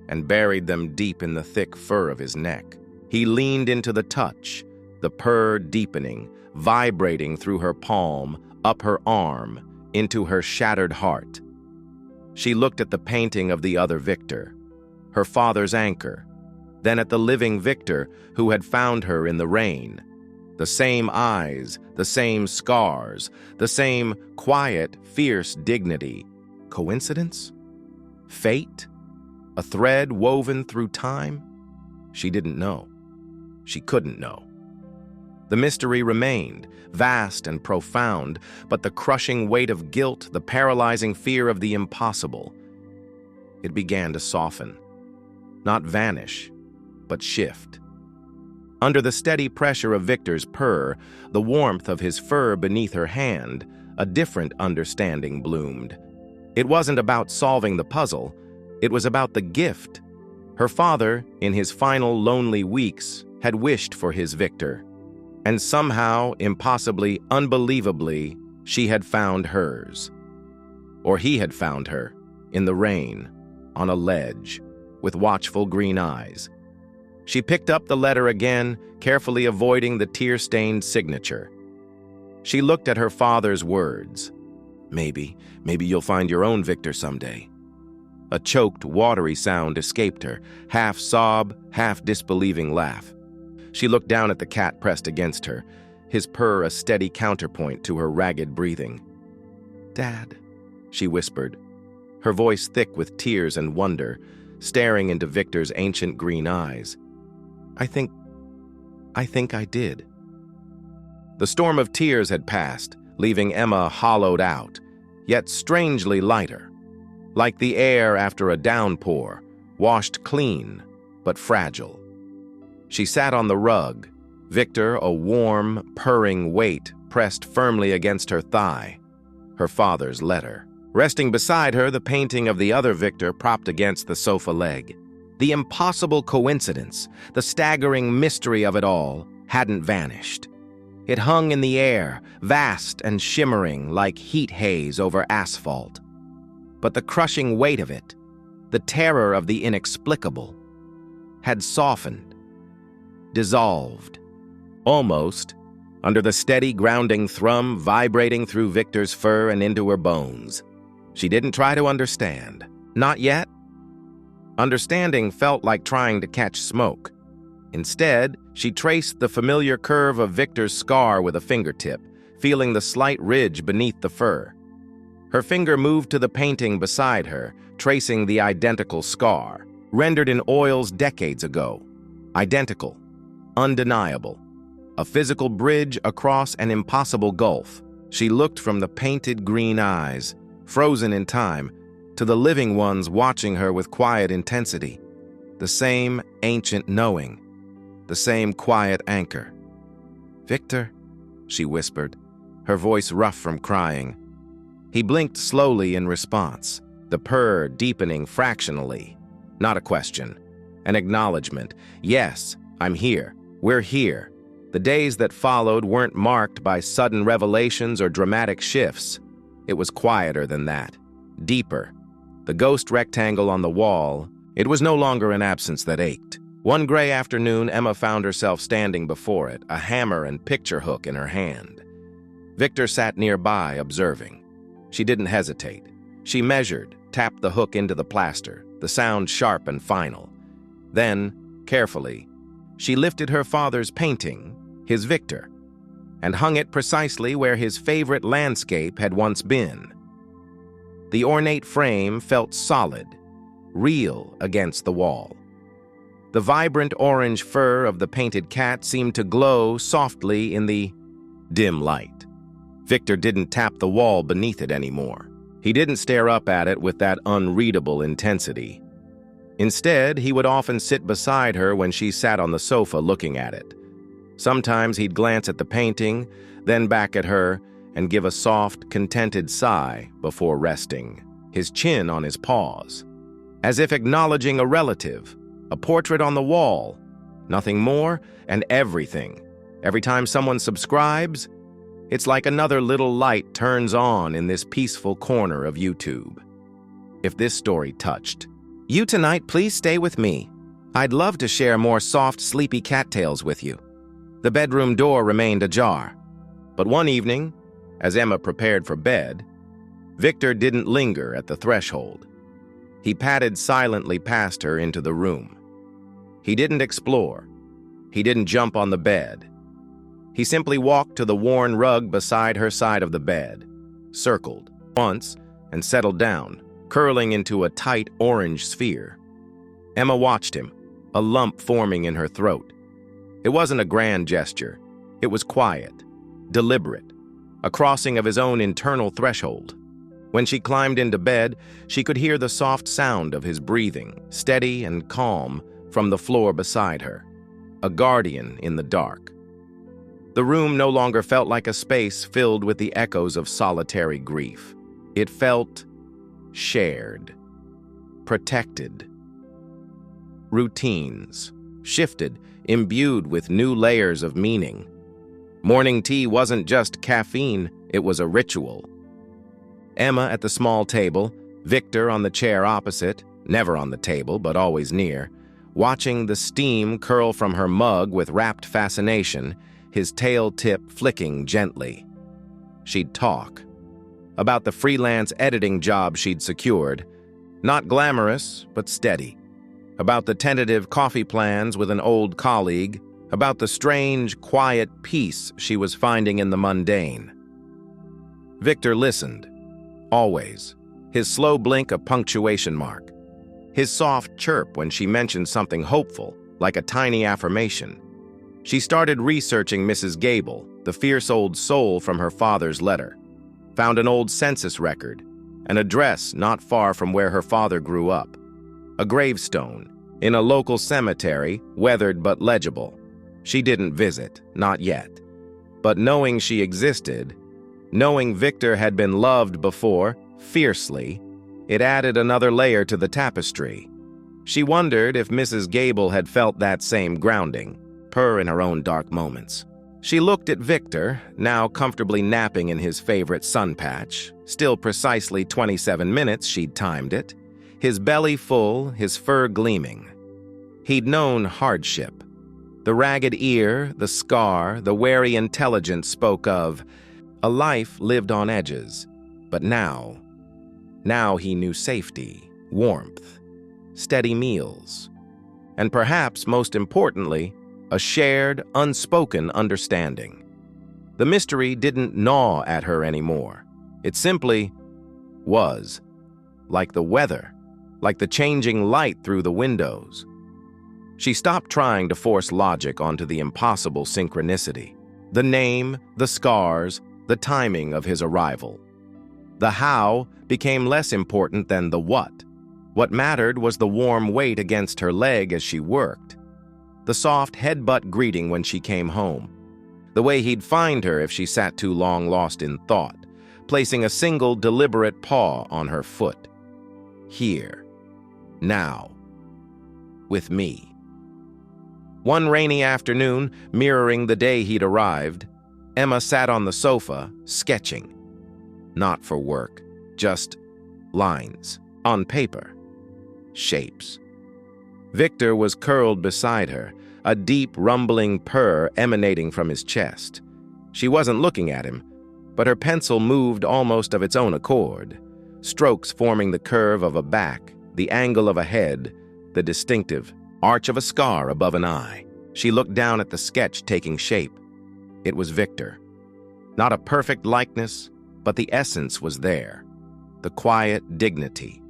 and buried them deep in the thick fur of his neck. He leaned into the touch, the purr deepening, vibrating through her palm, up her arm, into her shattered heart. She looked at the painting of the other Victor, her father's anchor, then at the living Victor who had found her in the rain. The same eyes, the same scars, the same quiet, fierce dignity. Coincidence? Fate? A thread woven through time? She didn't know. She couldn't know. The mystery remained, vast and profound, but the crushing weight of guilt, the paralyzing fear of the impossible, it began to soften. Not vanish, but shift. Under the steady pressure of Victor's purr, the warmth of his fur beneath her hand, a different understanding bloomed. It wasn't about solving the puzzle, it was about the gift. Her father, in his final lonely weeks, had wished for his Victor. And somehow, impossibly, unbelievably, she had found hers. Or he had found her, in the rain, on a ledge, with watchful green eyes. She picked up the letter again, carefully avoiding the tear-stained signature. She looked at her father's words. Maybe you'll find your own Victor someday." A choked, watery sound escaped her, half sob, half disbelieving laugh. She looked down at the cat pressed against her, his purr a steady counterpoint to her ragged breathing. "Dad," she whispered, her voice thick with tears and wonder, staring into Victor's ancient green eyes. I think I did." The storm of tears had passed, leaving Emma hollowed out, yet strangely lighter, like the air after a downpour, washed clean but fragile. She sat on the rug, Victor a warm, purring weight pressed firmly against her thigh, her father's letter. Resting beside her, the painting of the other Victor propped against the sofa leg. The impossible coincidence, the staggering mystery of it all, hadn't vanished. It hung in the air, vast and shimmering like heat haze over asphalt. But the crushing weight of it, the terror of the inexplicable, had softened, dissolved, almost, under the steady grounding thrum vibrating through Victor's fur and into her bones. She didn't try to understand. Not yet. Understanding felt like trying to catch smoke. Instead, she traced the familiar curve of Victor's scar with a fingertip, feeling the slight ridge beneath the fur. Her finger moved to the painting beside her, tracing the identical scar, rendered in oils decades ago. Identical, undeniable. A physical bridge across an impossible gulf. She looked from the painted green eyes, frozen in time, to the living ones watching her with quiet intensity. The same ancient knowing, the same quiet anchor. "Victor," she whispered, her voice rough from crying. He blinked slowly in response, the purr deepening fractionally. Not a question, an acknowledgement. "Yes, I'm here. We're here." The days that followed weren't marked by sudden revelations or dramatic shifts. It was quieter than that, deeper. The ghost rectangle on the wall, it was no longer an absence that ached. One gray afternoon, Emma found herself standing before it, a hammer and picture hook in her hand. Victor sat nearby, observing. She didn't hesitate. She measured, tapped the hook into the plaster, the sound sharp and final. Then, carefully, she lifted her father's painting, his Victor, and hung it precisely where his favorite landscape had once been. The ornate frame felt solid, real against the wall. The vibrant orange fur of the painted cat seemed to glow softly in the dim light. Victor didn't tap the wall beneath it anymore. He didn't stare up at it with that unreadable intensity. Instead, he would often sit beside her when she sat on the sofa looking at it. Sometimes he'd glance at the painting, then back at her, and give a soft, contented sigh before resting, his chin on his paws, as if acknowledging a relative, a portrait on the wall, nothing more and everything. Every time someone subscribes, it's like another little light turns on in this peaceful corner of YouTube. If this story touched you tonight, please stay with me. I'd love to share more soft, sleepy cat tales with you. The bedroom door remained ajar. But one evening, as Emma prepared for bed, Victor didn't linger at the threshold. He padded silently past her into the room. He didn't explore. He didn't jump on the bed. He simply walked to the worn rug beside her side of the bed, circled once, and settled down, curling into a tight orange sphere. Emma watched him, a lump forming in her throat. It wasn't a grand gesture. It was quiet, deliberate, a crossing of his own internal threshold. When she climbed into bed, she could hear the soft sound of his breathing, steady and calm, from the floor beside her, a guardian in the dark. The room no longer felt like a space filled with the echoes of solitary grief. It felt shared, protected. Routines shifted, imbued with new layers of meaning. Morning tea wasn't just caffeine, it was a ritual. Emma at the small table, Victor on the chair opposite, never on the table but always near, watching the steam curl from her mug with rapt fascination, his tail tip flicking gently. She'd talk. about the freelance editing job she'd secured. Not glamorous, but steady. About the tentative coffee plans with an old colleague, about the strange, quiet peace she was finding in the mundane. Victor listened, always, his slow blink a punctuation mark, his soft chirp when she mentioned something hopeful, like a tiny affirmation. She started researching Mrs. Gable, the fierce old soul from her father's letter, found an old census record, an address not far from where her father grew up, a gravestone in a local cemetery, weathered but legible. She didn't visit, not yet. But knowing she existed, knowing Victor had been loved before, fiercely, it added another layer to the tapestry. She wondered if Mrs. Gable had felt that same grounding, in her own dark moments. She looked at Victor, now comfortably napping in his favorite sun patch, still precisely 27 minutes she'd timed it, his belly full, his fur gleaming. He'd known hardship. The ragged ear, the scar, the wary intelligence spoke of a life lived on edges. But now he knew safety, warmth, steady meals, and perhaps most importantly, a shared, unspoken understanding. The mystery didn't gnaw at her anymore. It simply was, like the weather, like the changing light through the windows. She stopped trying to force logic onto the impossible synchronicity. The name, the scars, the timing of his arrival. The how became less important than the what. What mattered was the warm weight against her leg as she worked, the soft headbutt greeting when she came home, the way he'd find her if she sat too long lost in thought, placing a single deliberate paw on her foot. Here, now, with me. One rainy afternoon, mirroring the day he'd arrived, Emma sat on the sofa, sketching. Not for work, just lines, on paper, shapes. Victor was curled beside her, a deep, rumbling purr emanating from his chest. She wasn't looking at him, but her pencil moved almost of its own accord, strokes forming the curve of a back, the angle of a head, the distinctive arch of a scar above an eye. She looked down at the sketch taking shape. It was Victor. Not a perfect likeness, but the essence was there. The quiet dignity,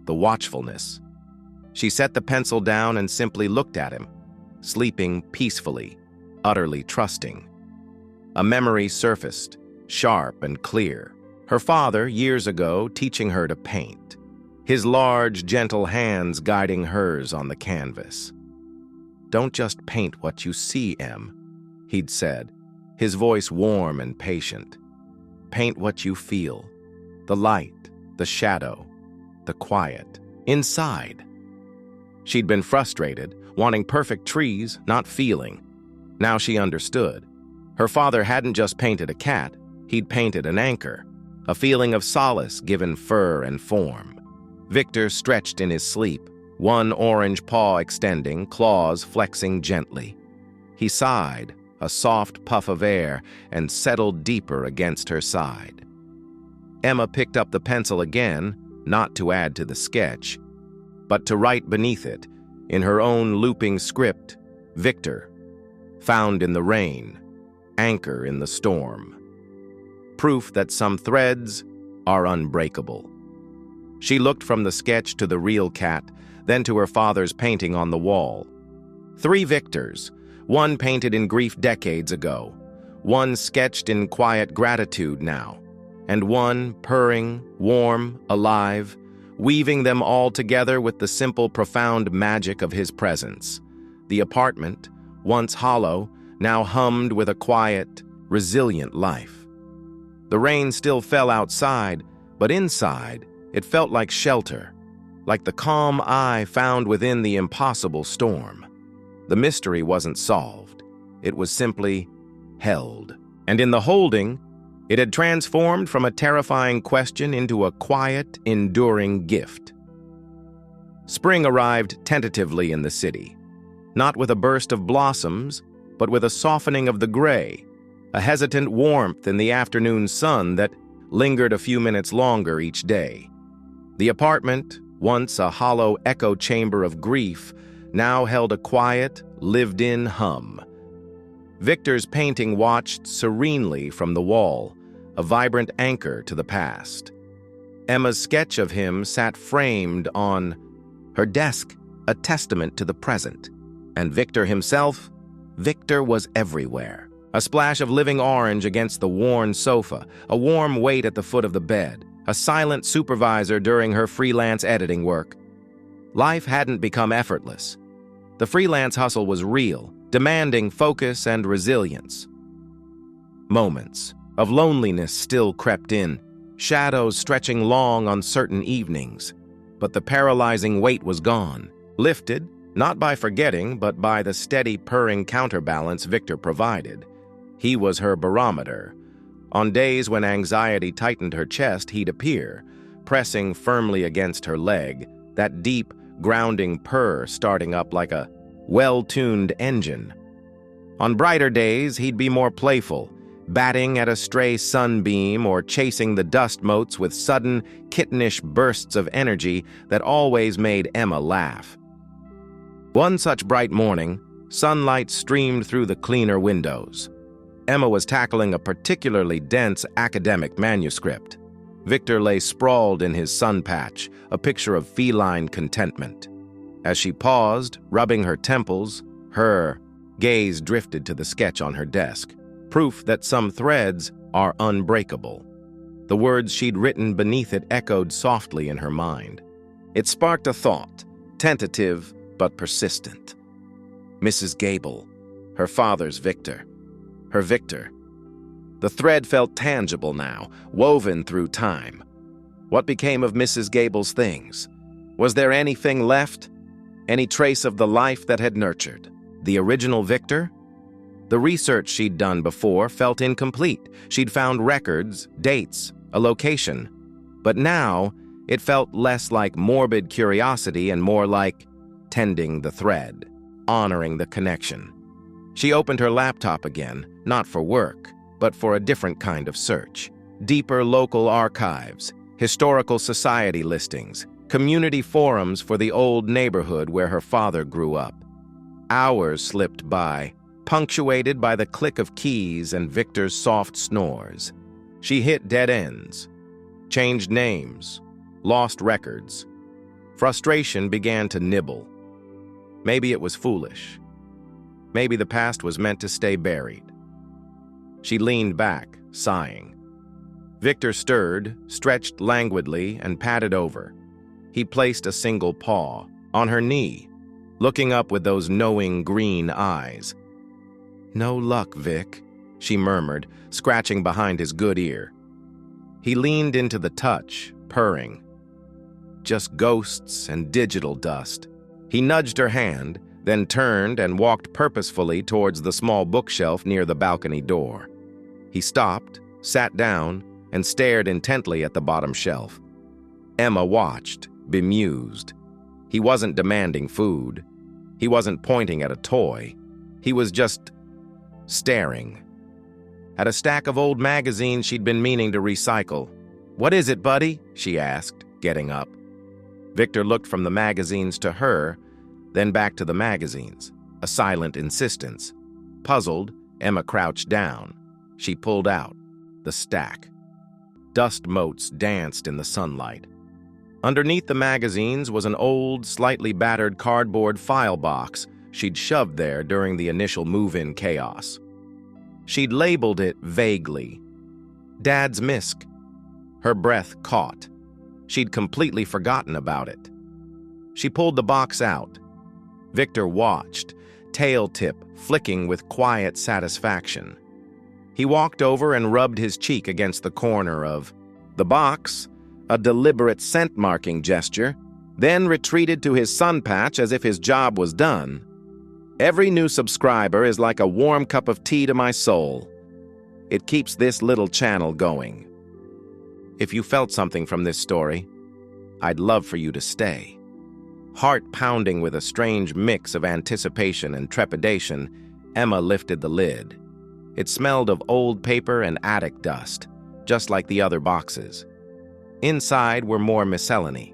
the watchfulness. She set the pencil down and simply looked at him, sleeping peacefully, utterly trusting. A memory surfaced, sharp and clear. Her father, years ago, teaching her to paint. His large, gentle hands guiding hers on the canvas. "Don't just paint what you see, Em," he'd said, his voice warm and patient. "Paint what you feel. The light, the shadow, the quiet. Inside." She'd been frustrated, wanting perfect trees, not feeling. Now she understood. Her father hadn't just painted a cat, he'd painted an anchor, a feeling of solace given fur and form. Victor stretched in his sleep, one orange paw extending, claws flexing gently. He sighed, a soft puff of air, and settled deeper against her side. Emma picked up the pencil again, not to add to the sketch, but to write beneath it, in her own looping script, Victor, found in the rain, anchor in the storm. Proof that some threads are unbreakable. She looked from the sketch to the real cat, then to her father's painting on the wall. 3 Victors, one painted in grief decades ago, one sketched in quiet gratitude now, and one purring, warm, alive, weaving them all together with the simple, profound magic of his presence. The apartment, once hollow, now hummed with a quiet, resilient life. The rain still fell outside, but inside, it felt like shelter, like the calm eye found within the impossible storm. The mystery wasn't solved. It was simply held. And in the holding, it had transformed from a terrifying question into a quiet, enduring gift. Spring arrived tentatively in the city, not with a burst of blossoms, but with a softening of the gray, a hesitant warmth in the afternoon sun that, lingered a few minutes longer each day. The apartment, once a hollow echo chamber of grief, now held a quiet, lived-in hum. Victor's painting watched serenely from the wall, a vibrant anchor to the past. Emma's sketch of him sat framed on her desk, a testament to the present. And Victor himself? Victor was everywhere. A splash of living orange against the worn sofa, a warm weight at the foot of the bed, a silent supervisor during her freelance editing work. Life hadn't become effortless. The freelance hustle was real, demanding focus and resilience. Moments of loneliness still crept in, shadows stretching long on certain evenings. But the paralyzing weight was gone, lifted, not by forgetting, but by the steady purring counterbalance Victor provided. He was her barometer. On days when anxiety tightened her chest, he'd appear, pressing firmly against her leg, that deep, grounding purr starting up like a well-tuned engine. On brighter days, he'd be more playful, batting at a stray sunbeam or chasing the dust motes with sudden, kittenish bursts of energy that always made Emma laugh. One such bright morning, sunlight streamed through the cleaner windows. Emma was tackling a particularly dense academic manuscript. Victor lay sprawled in his sun patch, a picture of feline contentment. As she paused, rubbing her temples, her gaze drifted to the sketch on her desk, proof that some threads are unbreakable. The words she'd written beneath it echoed softly in her mind. It sparked a thought, tentative but persistent. Mrs. Gable, her father's Victor. Her Victor. The thread felt tangible now, woven through time. What became of Mrs. Gable's things? Was there anything left? Any trace of the life that had nurtured? The original Victor? The research she'd done before felt incomplete. She'd found records, dates, a location. But now, it felt less like morbid curiosity and more like tending the thread, honoring the connection. She opened her laptop again, not for work, but for a different kind of search. Deeper local archives, historical society listings, community forums for the old neighborhood where her father grew up. Hours slipped by, punctuated by the click of keys and Victor's soft snores. She hit dead ends, changed names, lost records. Frustration began to nibble. Maybe it was foolish. Maybe the past was meant to stay buried. She leaned back, sighing. Victor stirred, stretched languidly, and patted over. He placed a single paw on her knee, looking up with those knowing green eyes. "No luck, Vic," she murmured, scratching behind his good ear. He leaned into the touch, purring. Just ghosts and digital dust. He nudged her hand, then turned and walked purposefully towards the small bookshelf near the balcony door. He stopped, sat down, and stared intently at the bottom shelf. Emma watched, bemused. He wasn't demanding food. He wasn't pointing at a toy. He was just staring. At a stack of old magazines she'd been meaning to recycle. "What is it, buddy?" she asked, getting up. Victor looked from the magazines to her, then back to the magazines, a silent insistence. Puzzled, Emma crouched down. She pulled out the stack. Dust motes danced in the sunlight. Underneath the magazines was an old, slightly battered cardboard file box she'd shoved there during the initial move-in chaos. She'd labeled it vaguely, "Dad's Misc." Her breath caught. She'd completely forgotten about it. She pulled the box out. Victor watched, tail tip flicking with quiet satisfaction. He walked over and rubbed his cheek against the corner of the box, a deliberate scent-marking gesture, then retreated to his sun patch as if his job was done. "Every new subscriber is like a warm cup of tea to my soul. It keeps this little channel going." If you felt something from this story, I'd love for you to stay. Heart pounding with a strange mix of anticipation and trepidation, Emma lifted the lid. It smelled of old paper and attic dust, just like the other boxes. Inside were more miscellany.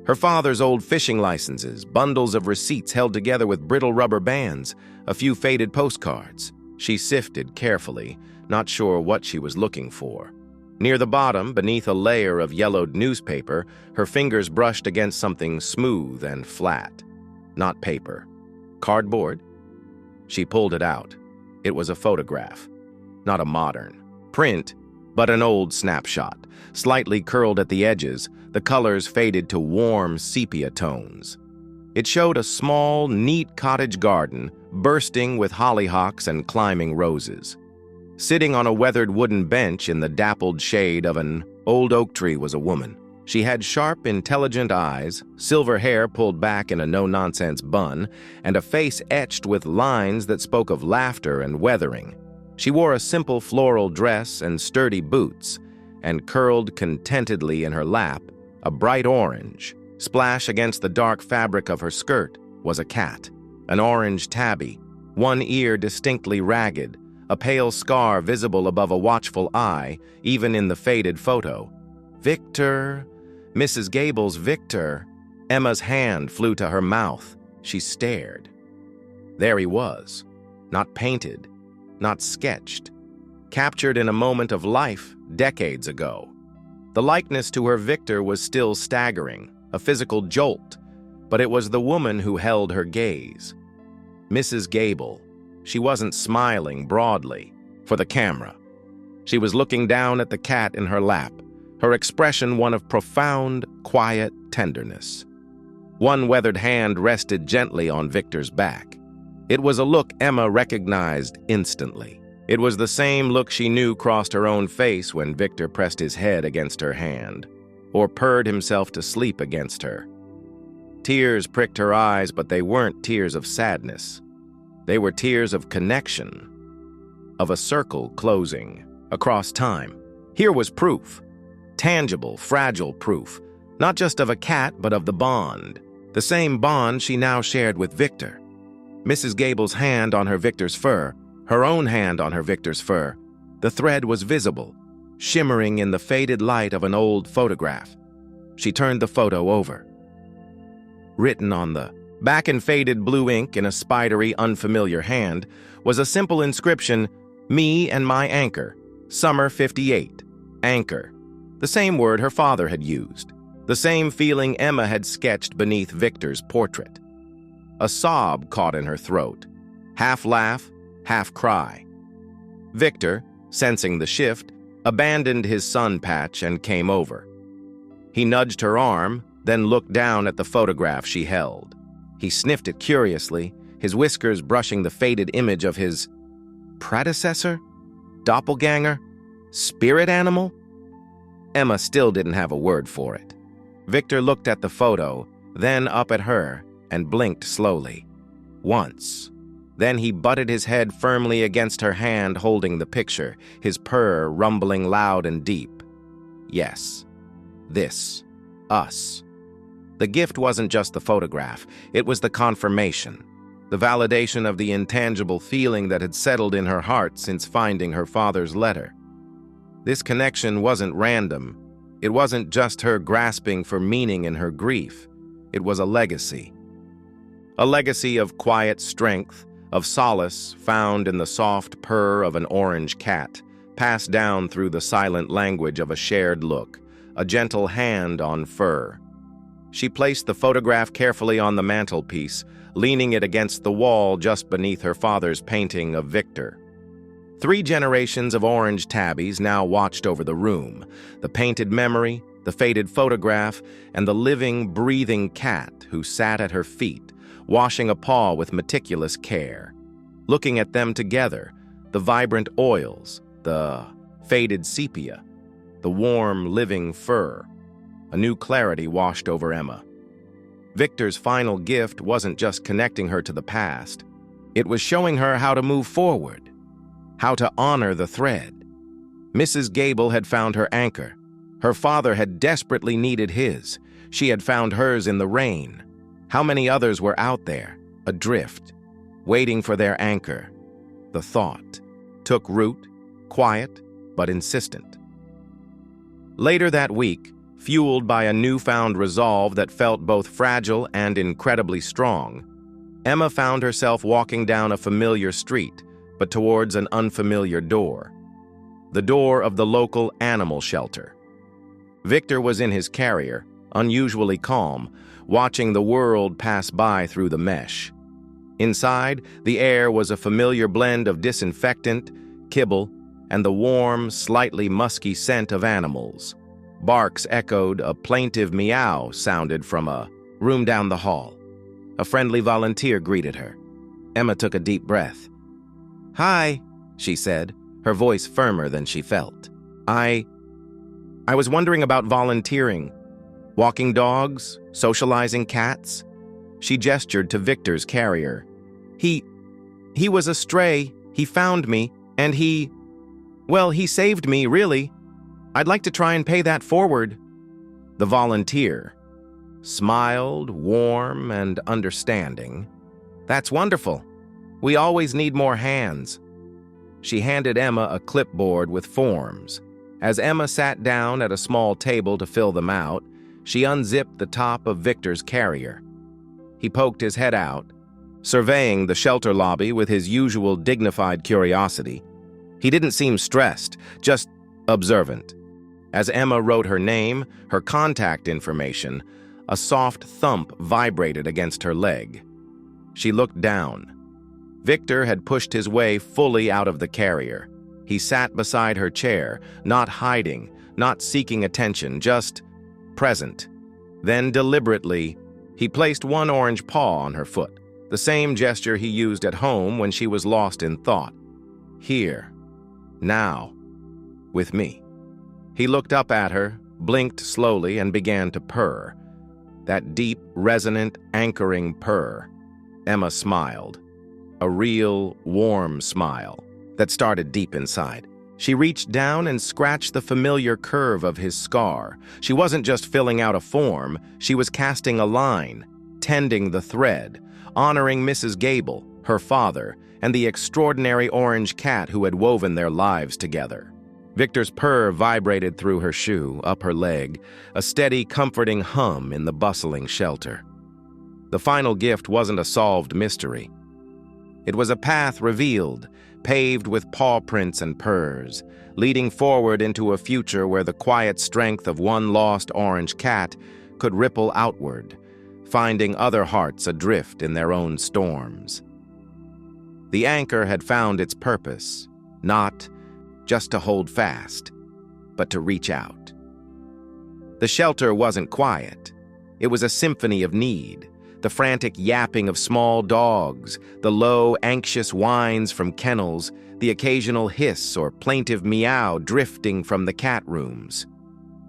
Her father's old fishing licenses, bundles of receipts held together with brittle rubber bands, a few faded postcards. She sifted carefully, not sure what she was looking for. Near the bottom, beneath a layer of yellowed newspaper, her fingers brushed against something smooth and flat. Not paper. Cardboard? She pulled it out. It was a photograph. Not a modern print, but an old snapshot. Slightly curled at the edges, the colors faded to warm sepia tones. It showed a small, neat cottage garden, bursting with hollyhocks and climbing roses. Sitting on a weathered wooden bench in the dappled shade of an old oak tree was a woman. She had sharp, intelligent eyes, silver hair pulled back in a no-nonsense bun, and a face etched with lines that spoke of laughter and weathering. She wore a simple floral dress and sturdy boots, and curled contentedly in her lap, a bright orange. Splash against the dark fabric of her skirt was a cat, an orange tabby, one ear distinctly ragged, a pale scar visible above a watchful eye, even in the faded photo. Victor, Mrs. Gable's Victor. Emma's hand flew to her mouth. She stared. There he was, not painted, not sketched, captured in a moment of life decades ago. The likeness to her Victor was still staggering, a physical jolt, but it was the woman who held her gaze. Mrs. Gable. She wasn't smiling broadly for the camera. She was looking down at the cat in her lap, her expression one of profound, quiet tenderness. One weathered hand rested gently on Victor's back. It was a look Emma recognized instantly. It was the same look she knew crossed her own face when Victor pressed his head against her hand, or purred himself to sleep against her. Tears pricked her eyes, but they weren't tears of sadness. They were tears of connection, of a circle closing across time. Here was proof. Tangible, fragile proof, not just of a cat, but of the bond. The same bond she now shared with Victor. Mrs. Gable's hand on her Victor's fur, her own hand on her Victor's fur. The thread was visible, shimmering in the faded light of an old photograph. She turned the photo over. Written on the back in faded blue ink in a spidery, unfamiliar hand was a simple inscription, "Me and my anchor, summer 58, anchor." The same word her father had used, the same feeling Emma had sketched beneath Victor's portrait. A sob caught in her throat, half laugh, half cry. Victor, sensing the shift, abandoned his sun patch and came over. He nudged her arm, then looked down at the photograph she held. He sniffed it curiously, his whiskers brushing the faded image of his predecessor, doppelganger, spirit animal. Emma still didn't have a word for it. Victor looked at the photo, then up at her, and blinked slowly. Once. Then he butted his head firmly against her hand holding the picture, his purr rumbling loud and deep. Yes. This. Us. The gift wasn't just the photograph, it was the confirmation, the validation of the intangible feeling that had settled in her heart since finding her father's letter. This connection wasn't random. It wasn't just her grasping for meaning in her grief. It was a legacy. A legacy of quiet strength, of solace found in the soft purr of an orange cat, passed down through the silent language of a shared look, a gentle hand on fur. She placed the photograph carefully on the mantelpiece, leaning it against the wall just beneath her father's painting of Victor. 3 generations of orange tabbies now watched over the room, the painted memory, the faded photograph, and the living, breathing cat who sat at her feet, washing a paw with meticulous care. Looking at them together, the vibrant oils, the faded sepia, the warm, living fur. A new clarity washed over Emma. Victor's final gift wasn't just connecting her to the past. It was showing her how to move forward, how to honor the thread. Mrs. Gable had found her anchor. Her father had desperately needed his. She had found hers in the rain. How many others were out there, adrift, waiting for their anchor? The thought took root, quiet but insistent. Later that week, fueled by a newfound resolve that felt both fragile and incredibly strong, Emma found herself walking down a familiar street, but towards an unfamiliar door. The door of the local animal shelter. Victor was in his carrier, unusually calm, watching the world pass by through the mesh. Inside, the air was a familiar blend of disinfectant, kibble, and the warm, slightly musky scent of animals. Barks echoed, a plaintive meow sounded from a room down the hall. A friendly volunteer greeted her. Emma took a deep breath. "Hi," she said, her voice firmer than she felt. I was wondering about volunteering. Walking dogs, socializing cats." She gestured to Victor's carrier. He was a stray. He found me, and he saved me, really. I'd like to try and pay that forward." The volunteer smiled, warm and understanding. "That's wonderful. We always need more hands." She handed Emma a clipboard with forms. As Emma sat down at a small table to fill them out, she unzipped the top of Victor's carrier. He poked his head out, surveying the shelter lobby with his usual dignified curiosity. He didn't seem stressed, just observant. As Emma wrote her name, her contact information, a soft thump vibrated against her leg. She looked down. Victor had pushed his way fully out of the carrier. He sat beside her chair, not hiding, not seeking attention, just present. Then, deliberately, he placed one orange paw on her foot, the same gesture he used at home when she was lost in thought. "Here. Now. With me." He looked up at her, blinked slowly, and began to purr. That deep, resonant, anchoring purr. Emma smiled. A real, warm smile that started deep inside. She reached down and scratched the familiar curve of his scar. She wasn't just filling out a form, she was casting a line, tending the thread, honoring Mrs. Gable, her father, and the extraordinary orange cat who had woven their lives together. Victor's purr vibrated through her shoe, up her leg, a steady, comforting hum in the bustling shelter. The final gift wasn't a solved mystery. It was a path revealed, paved with paw prints and purrs, leading forward into a future where the quiet strength of one lost orange cat could ripple outward, finding other hearts adrift in their own storms. The anchor had found its purpose, not just to hold fast, but to reach out. The shelter wasn't quiet. It was a symphony of need. The frantic yapping of small dogs, the low, anxious whines from kennels, the occasional hiss or plaintive meow drifting from the cat rooms.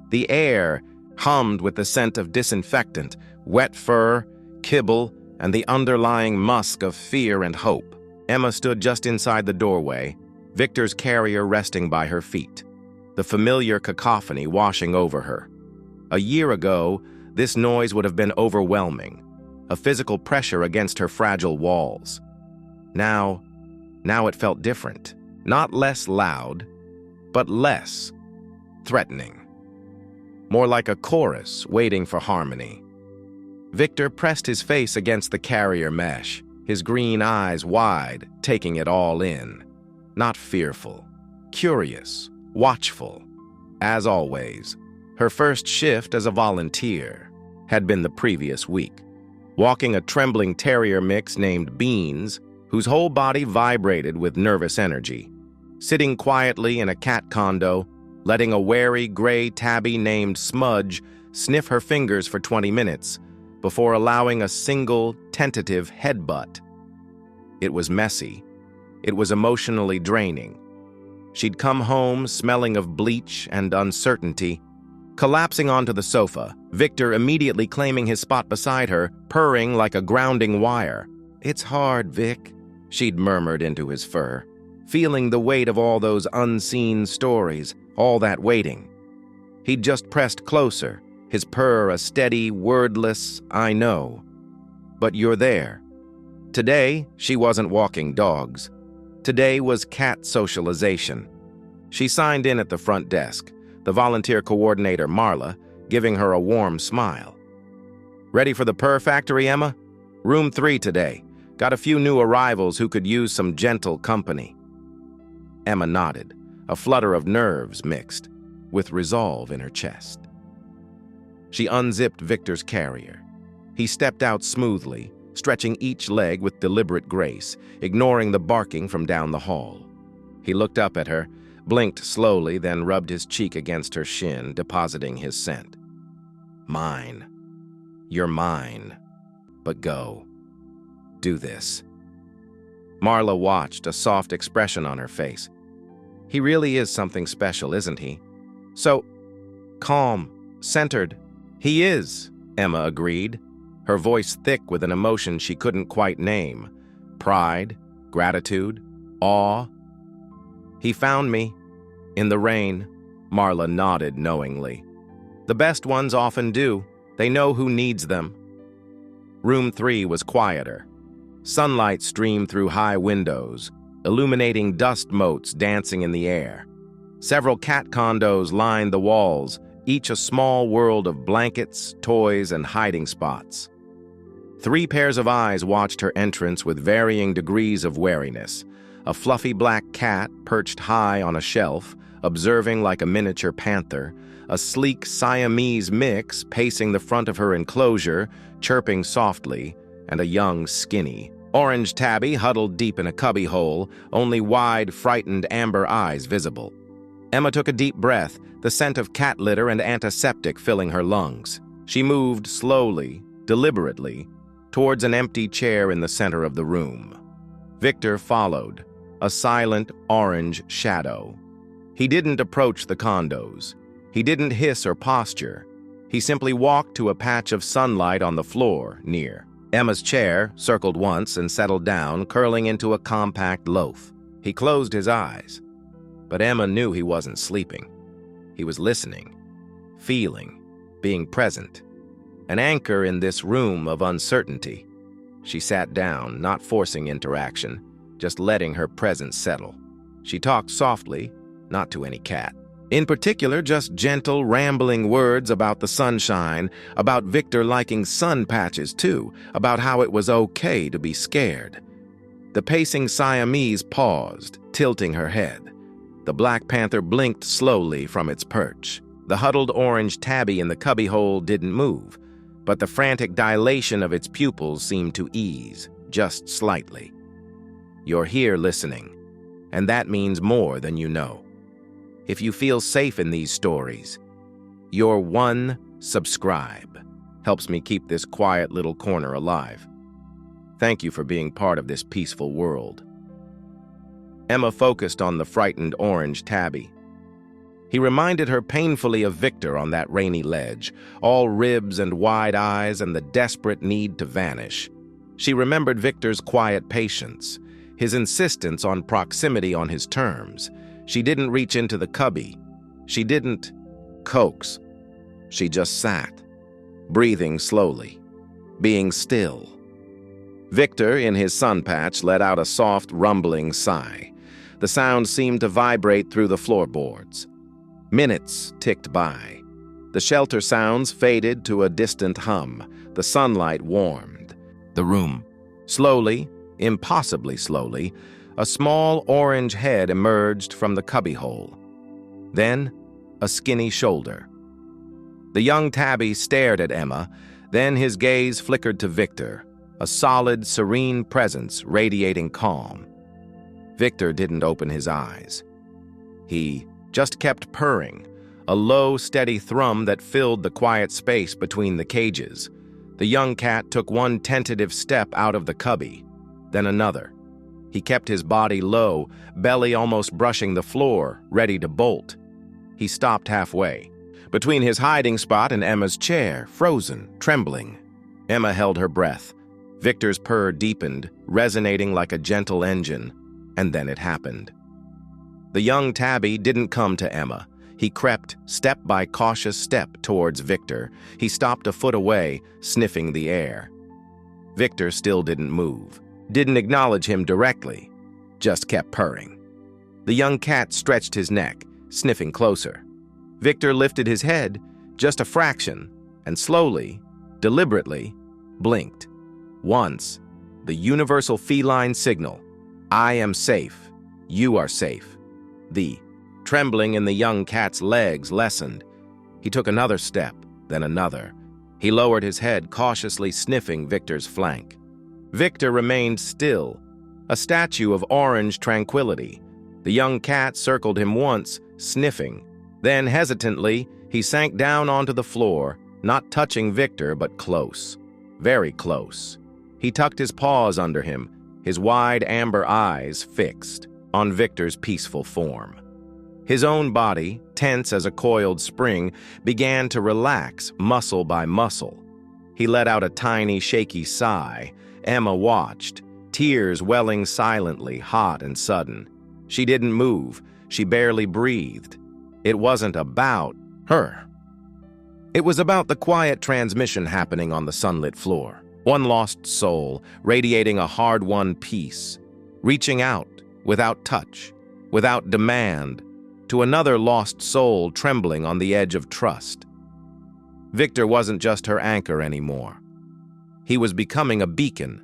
The air hummed with the scent of disinfectant, wet fur, kibble, and the underlying musk of fear and hope. Emma stood just inside the doorway, Victor's carrier resting by her feet, the familiar cacophony washing over her. A year ago, this noise would have been overwhelming, a physical pressure against her fragile walls. Now it felt different. Not less loud, but less threatening. More like a chorus waiting for harmony. Victor pressed his face against the carrier mesh, his green eyes wide, taking it all in. Not fearful, curious, watchful. As always, her first shift as a volunteer had been the previous week, walking a trembling terrier mix named Beans, whose whole body vibrated with nervous energy, sitting quietly in a cat condo, letting a wary gray tabby named Smudge sniff her fingers for 20 minutes before allowing a single, tentative headbutt. It was messy. It was emotionally draining. She'd come home smelling of bleach and uncertainty, collapsing onto the sofa, Victor immediately claiming his spot beside her, purring like a grounding wire. "It's hard, Vic," she'd murmured into his fur, feeling the weight of all those unseen stories, all that waiting. He'd just pressed closer, his purr a steady, wordless, "I know. But you're there." Today, she wasn't walking dogs. Today was cat socialization. She signed in at the front desk, the volunteer coordinator Marla, giving her a warm smile. "Ready for the purr factory, Emma? Room 3 today. Got a few new arrivals who could use some gentle company." Emma nodded, a flutter of nerves mixed with resolve in her chest. She unzipped Victor's carrier. He stepped out smoothly, stretching each leg with deliberate grace, ignoring the barking from down the hall. He looked up at her, blinked slowly, then rubbed his cheek against her shin, depositing his scent. "Mine. You're mine. But go. Do this." Marla watched, a soft expression on her face. He really is something special, isn't he? So calm, centered. "He is," Emma agreed, her voice thick with an emotion she couldn't quite name. Pride, gratitude, awe. "He found me. In the rain." Marla nodded knowingly. "The best ones often do. They know who needs them." Room 3 was quieter. Sunlight streamed through high windows, illuminating dust motes dancing in the air. Several cat condos lined the walls, each a small world of blankets, toys, and hiding spots. 3 pairs of eyes watched her entrance with varying degrees of wariness. A fluffy black cat perched high on a shelf, observing like a miniature panther, a sleek Siamese mix pacing the front of her enclosure, chirping softly, and a young, skinny, orange tabby huddled deep in a cubbyhole, only wide, frightened amber eyes visible. Emma took a deep breath, the scent of cat litter and antiseptic filling her lungs. She moved slowly, deliberately, towards an empty chair in the center of the room. Victor followed, a silent orange shadow. He didn't approach the condos. He didn't hiss or posture. He simply walked to a patch of sunlight on the floor near. Emma's chair circled once and settled down, curling into a compact loaf. He closed his eyes, but Emma knew he wasn't sleeping. He was listening, feeling, being present, an anchor in this room of uncertainty. She sat down, not forcing interaction, just letting her presence settle. She talked softly, not to any cat. In particular, just gentle, rambling words about the sunshine, about Victor liking sun patches too, about how it was okay to be scared. The pacing Siamese paused, tilting her head. The black panther blinked slowly from its perch. The huddled orange tabby in the cubbyhole didn't move, but the frantic dilation of its pupils seemed to ease, just slightly. You're here listening, and that means more than you know. If you feel safe in these stories, your one subscribe helps me keep this quiet little corner alive. Thank you for being part of this peaceful world. Emma focused on the frightened orange tabby. He reminded her painfully of Victor on that rainy ledge, all ribs and wide eyes and the desperate need to vanish. She remembered Victor's quiet patience, his insistence on proximity on his terms. She didn't reach into the cubby. She didn't coax. She just sat, breathing slowly, being still. Victor, in his sun patch, let out a soft, rumbling sigh. The sound seemed to vibrate through the floorboards. Minutes ticked by. The shelter sounds faded to a distant hum. The sunlight warmed the room. Slowly, impossibly slowly, a small orange head emerged from the cubbyhole. Then, a skinny shoulder. The young tabby stared at Emma, then his gaze flickered to Victor, a solid, serene presence radiating calm. Victor didn't open his eyes. He just kept purring, a low, steady thrum that filled the quiet space between the cages. The young cat took one tentative step out of the cubby, then another. He kept his body low, belly almost brushing the floor, ready to bolt. He stopped halfway, between his hiding spot and Emma's chair, frozen, trembling. Emma held her breath. Victor's purr deepened, resonating like a gentle engine, and then it happened. The young tabby didn't come to Emma. He crept, step by cautious step, towards Victor. He stopped a foot away, sniffing the air. Victor still didn't move, didn't acknowledge him directly, just kept purring. The young cat stretched his neck, sniffing closer. Victor lifted his head, just a fraction, and slowly, deliberately, blinked. Once, the universal feline signal, "I am safe, you are safe." The trembling in the young cat's legs lessened. He took another step, then another. He lowered his head, cautiously sniffing Victor's flank. Victor remained still, a statue of orange tranquility. The young cat circled him once, sniffing. Then, hesitantly, he sank down onto the floor, not touching Victor, but close. Very close. He tucked his paws under him, his wide amber eyes fixed on Victor's peaceful form. His own body, tense as a coiled spring, began to relax muscle by muscle. He let out a tiny, shaky sigh. Emma watched, tears welling silently, hot and sudden. She didn't move. She barely breathed. It wasn't about her. It was about the quiet transmission happening on the sunlit floor. One lost soul, radiating a hard-won peace, reaching out, without touch, without demand, to another lost soul trembling on the edge of trust. Victor wasn't just her anchor anymore. He was becoming a beacon,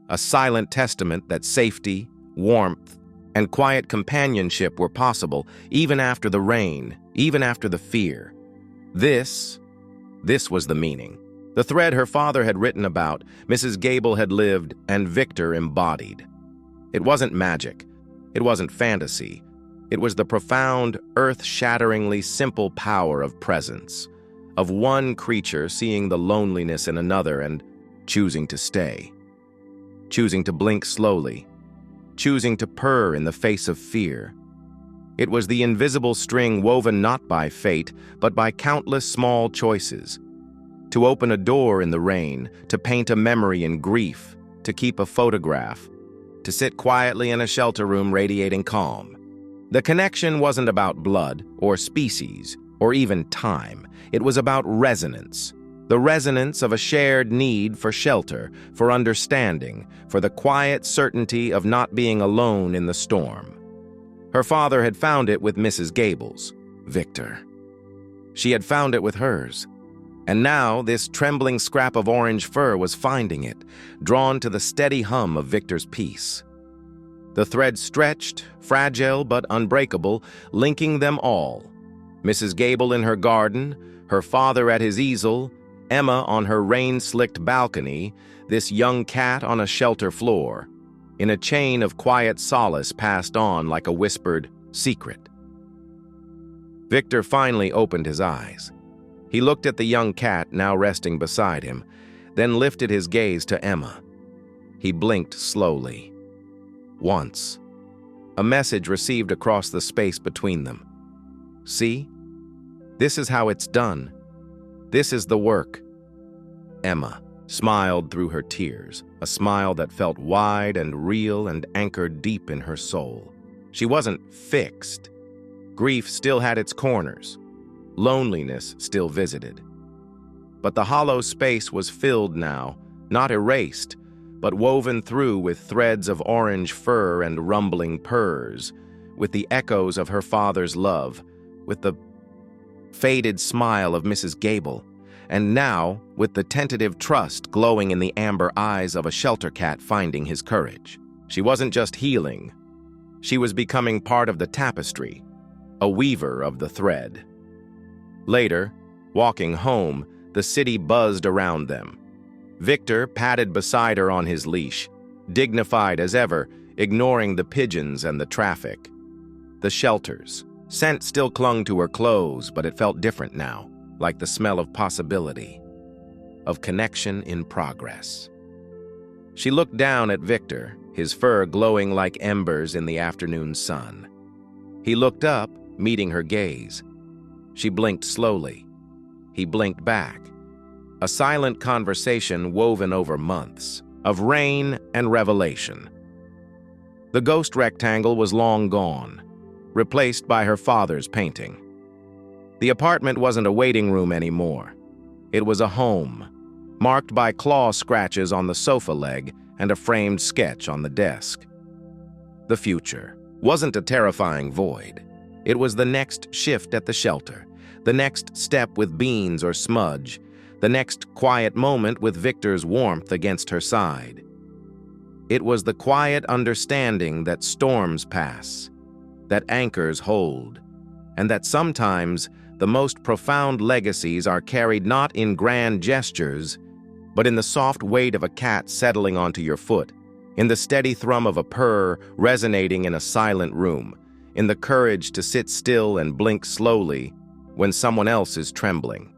a silent testament that safety, warmth, and quiet companionship were possible even after the rain, even after the fear. This was the meaning. The thread her father had written about, Mrs. Gable had lived, and Victor embodied. It wasn't magic. It wasn't fantasy. It was the profound, earth-shatteringly simple power of presence, of one creature seeing the loneliness in another and choosing to stay, choosing to blink slowly, choosing to purr in the face of fear. It was the invisible string woven not by fate, but by countless small choices. To open a door in the rain, to paint a memory in grief, to keep a photograph, to sit quietly in a shelter room radiating calm. The connection wasn't about blood or species or even time. It was about resonance. The resonance of a shared need for shelter, for understanding, for the quiet certainty of not being alone in the storm. Her father had found it with Mrs. Gable's, Victor. She had found it with hers. And now this trembling scrap of orange fur was finding it, drawn to the steady hum of Victor's peace. The thread stretched, fragile but unbreakable, linking them all. Mrs. Gable in her garden, her father at his easel, Emma on her rain-slicked balcony, this young cat on a shelter floor, in a chain of quiet solace passed on like a whispered secret. Victor finally opened his eyes. He looked at the young cat now resting beside him, then lifted his gaze to Emma. He blinked slowly. Once. A message received across the space between them. "See? This is how it's done. This is the work." Emma smiled through her tears, a smile that felt wide and real and anchored deep in her soul. She wasn't fixed. Grief still had its corners. Loneliness still visited. But the hollow space was filled now, not erased, but woven through with threads of orange fur and rumbling purrs, with the echoes of her father's love, with the faded smile of Mrs. Gable, and now with the tentative trust glowing in the amber eyes of a shelter cat finding his courage. She wasn't just healing. She was becoming part of the tapestry, a weaver of the thread. Later, walking home, the city buzzed around them. Victor padded beside her on his leash, dignified as ever, ignoring the pigeons and the traffic. The shelters. Scent still clung to her clothes, but it felt different now, like the smell of possibility, of connection in progress. She looked down at Victor, his fur glowing like embers in the afternoon sun. He looked up, meeting her gaze. She blinked slowly. He blinked back. A silent conversation woven over months, of rain and revelation. The ghost rectangle was long gone, replaced by her father's painting. The apartment wasn't a waiting room anymore. It was a home, marked by claw scratches on the sofa leg and a framed sketch on the desk. The future wasn't a terrifying void. It was the next shift at the shelter, the next step with beans or smudge, the next quiet moment with Victor's warmth against her side. It was the quiet understanding that storms pass, that anchors hold, and that sometimes the most profound legacies are carried not in grand gestures, but in the soft weight of a cat settling onto your foot, in the steady thrum of a purr resonating in a silent room, in the courage to sit still and blink slowly when someone else is trembling.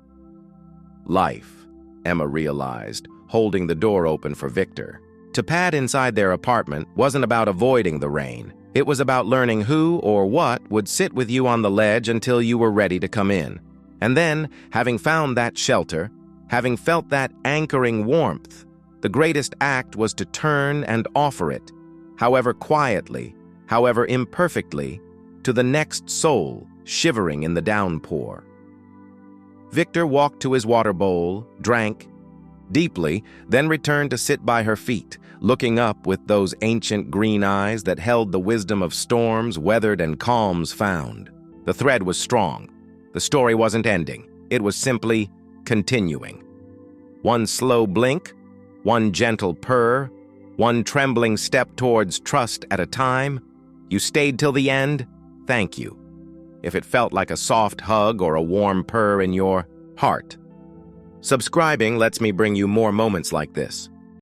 Life, Emma realized, holding the door open for Victor. To pad inside their apartment wasn't about avoiding the rain. It was about learning who or what would sit with you on the ledge until you were ready to come in. And then, having found that shelter, having felt that anchoring warmth, the greatest act was to turn and offer it, however quietly, however imperfectly, to the next soul shivering in the downpour. Victor walked to his water bowl, drank deeply, then returned to sit by her feet, looking up with those ancient green eyes that held the wisdom of storms weathered and calms found. The thread was strong. The story wasn't ending. It was simply continuing. One slow blink, one gentle purr, one trembling step towards trust at a time. You stayed till the end. Thank you. If it felt like a soft hug or a warm purr in your heart. Subscribing lets me bring you more moments like this.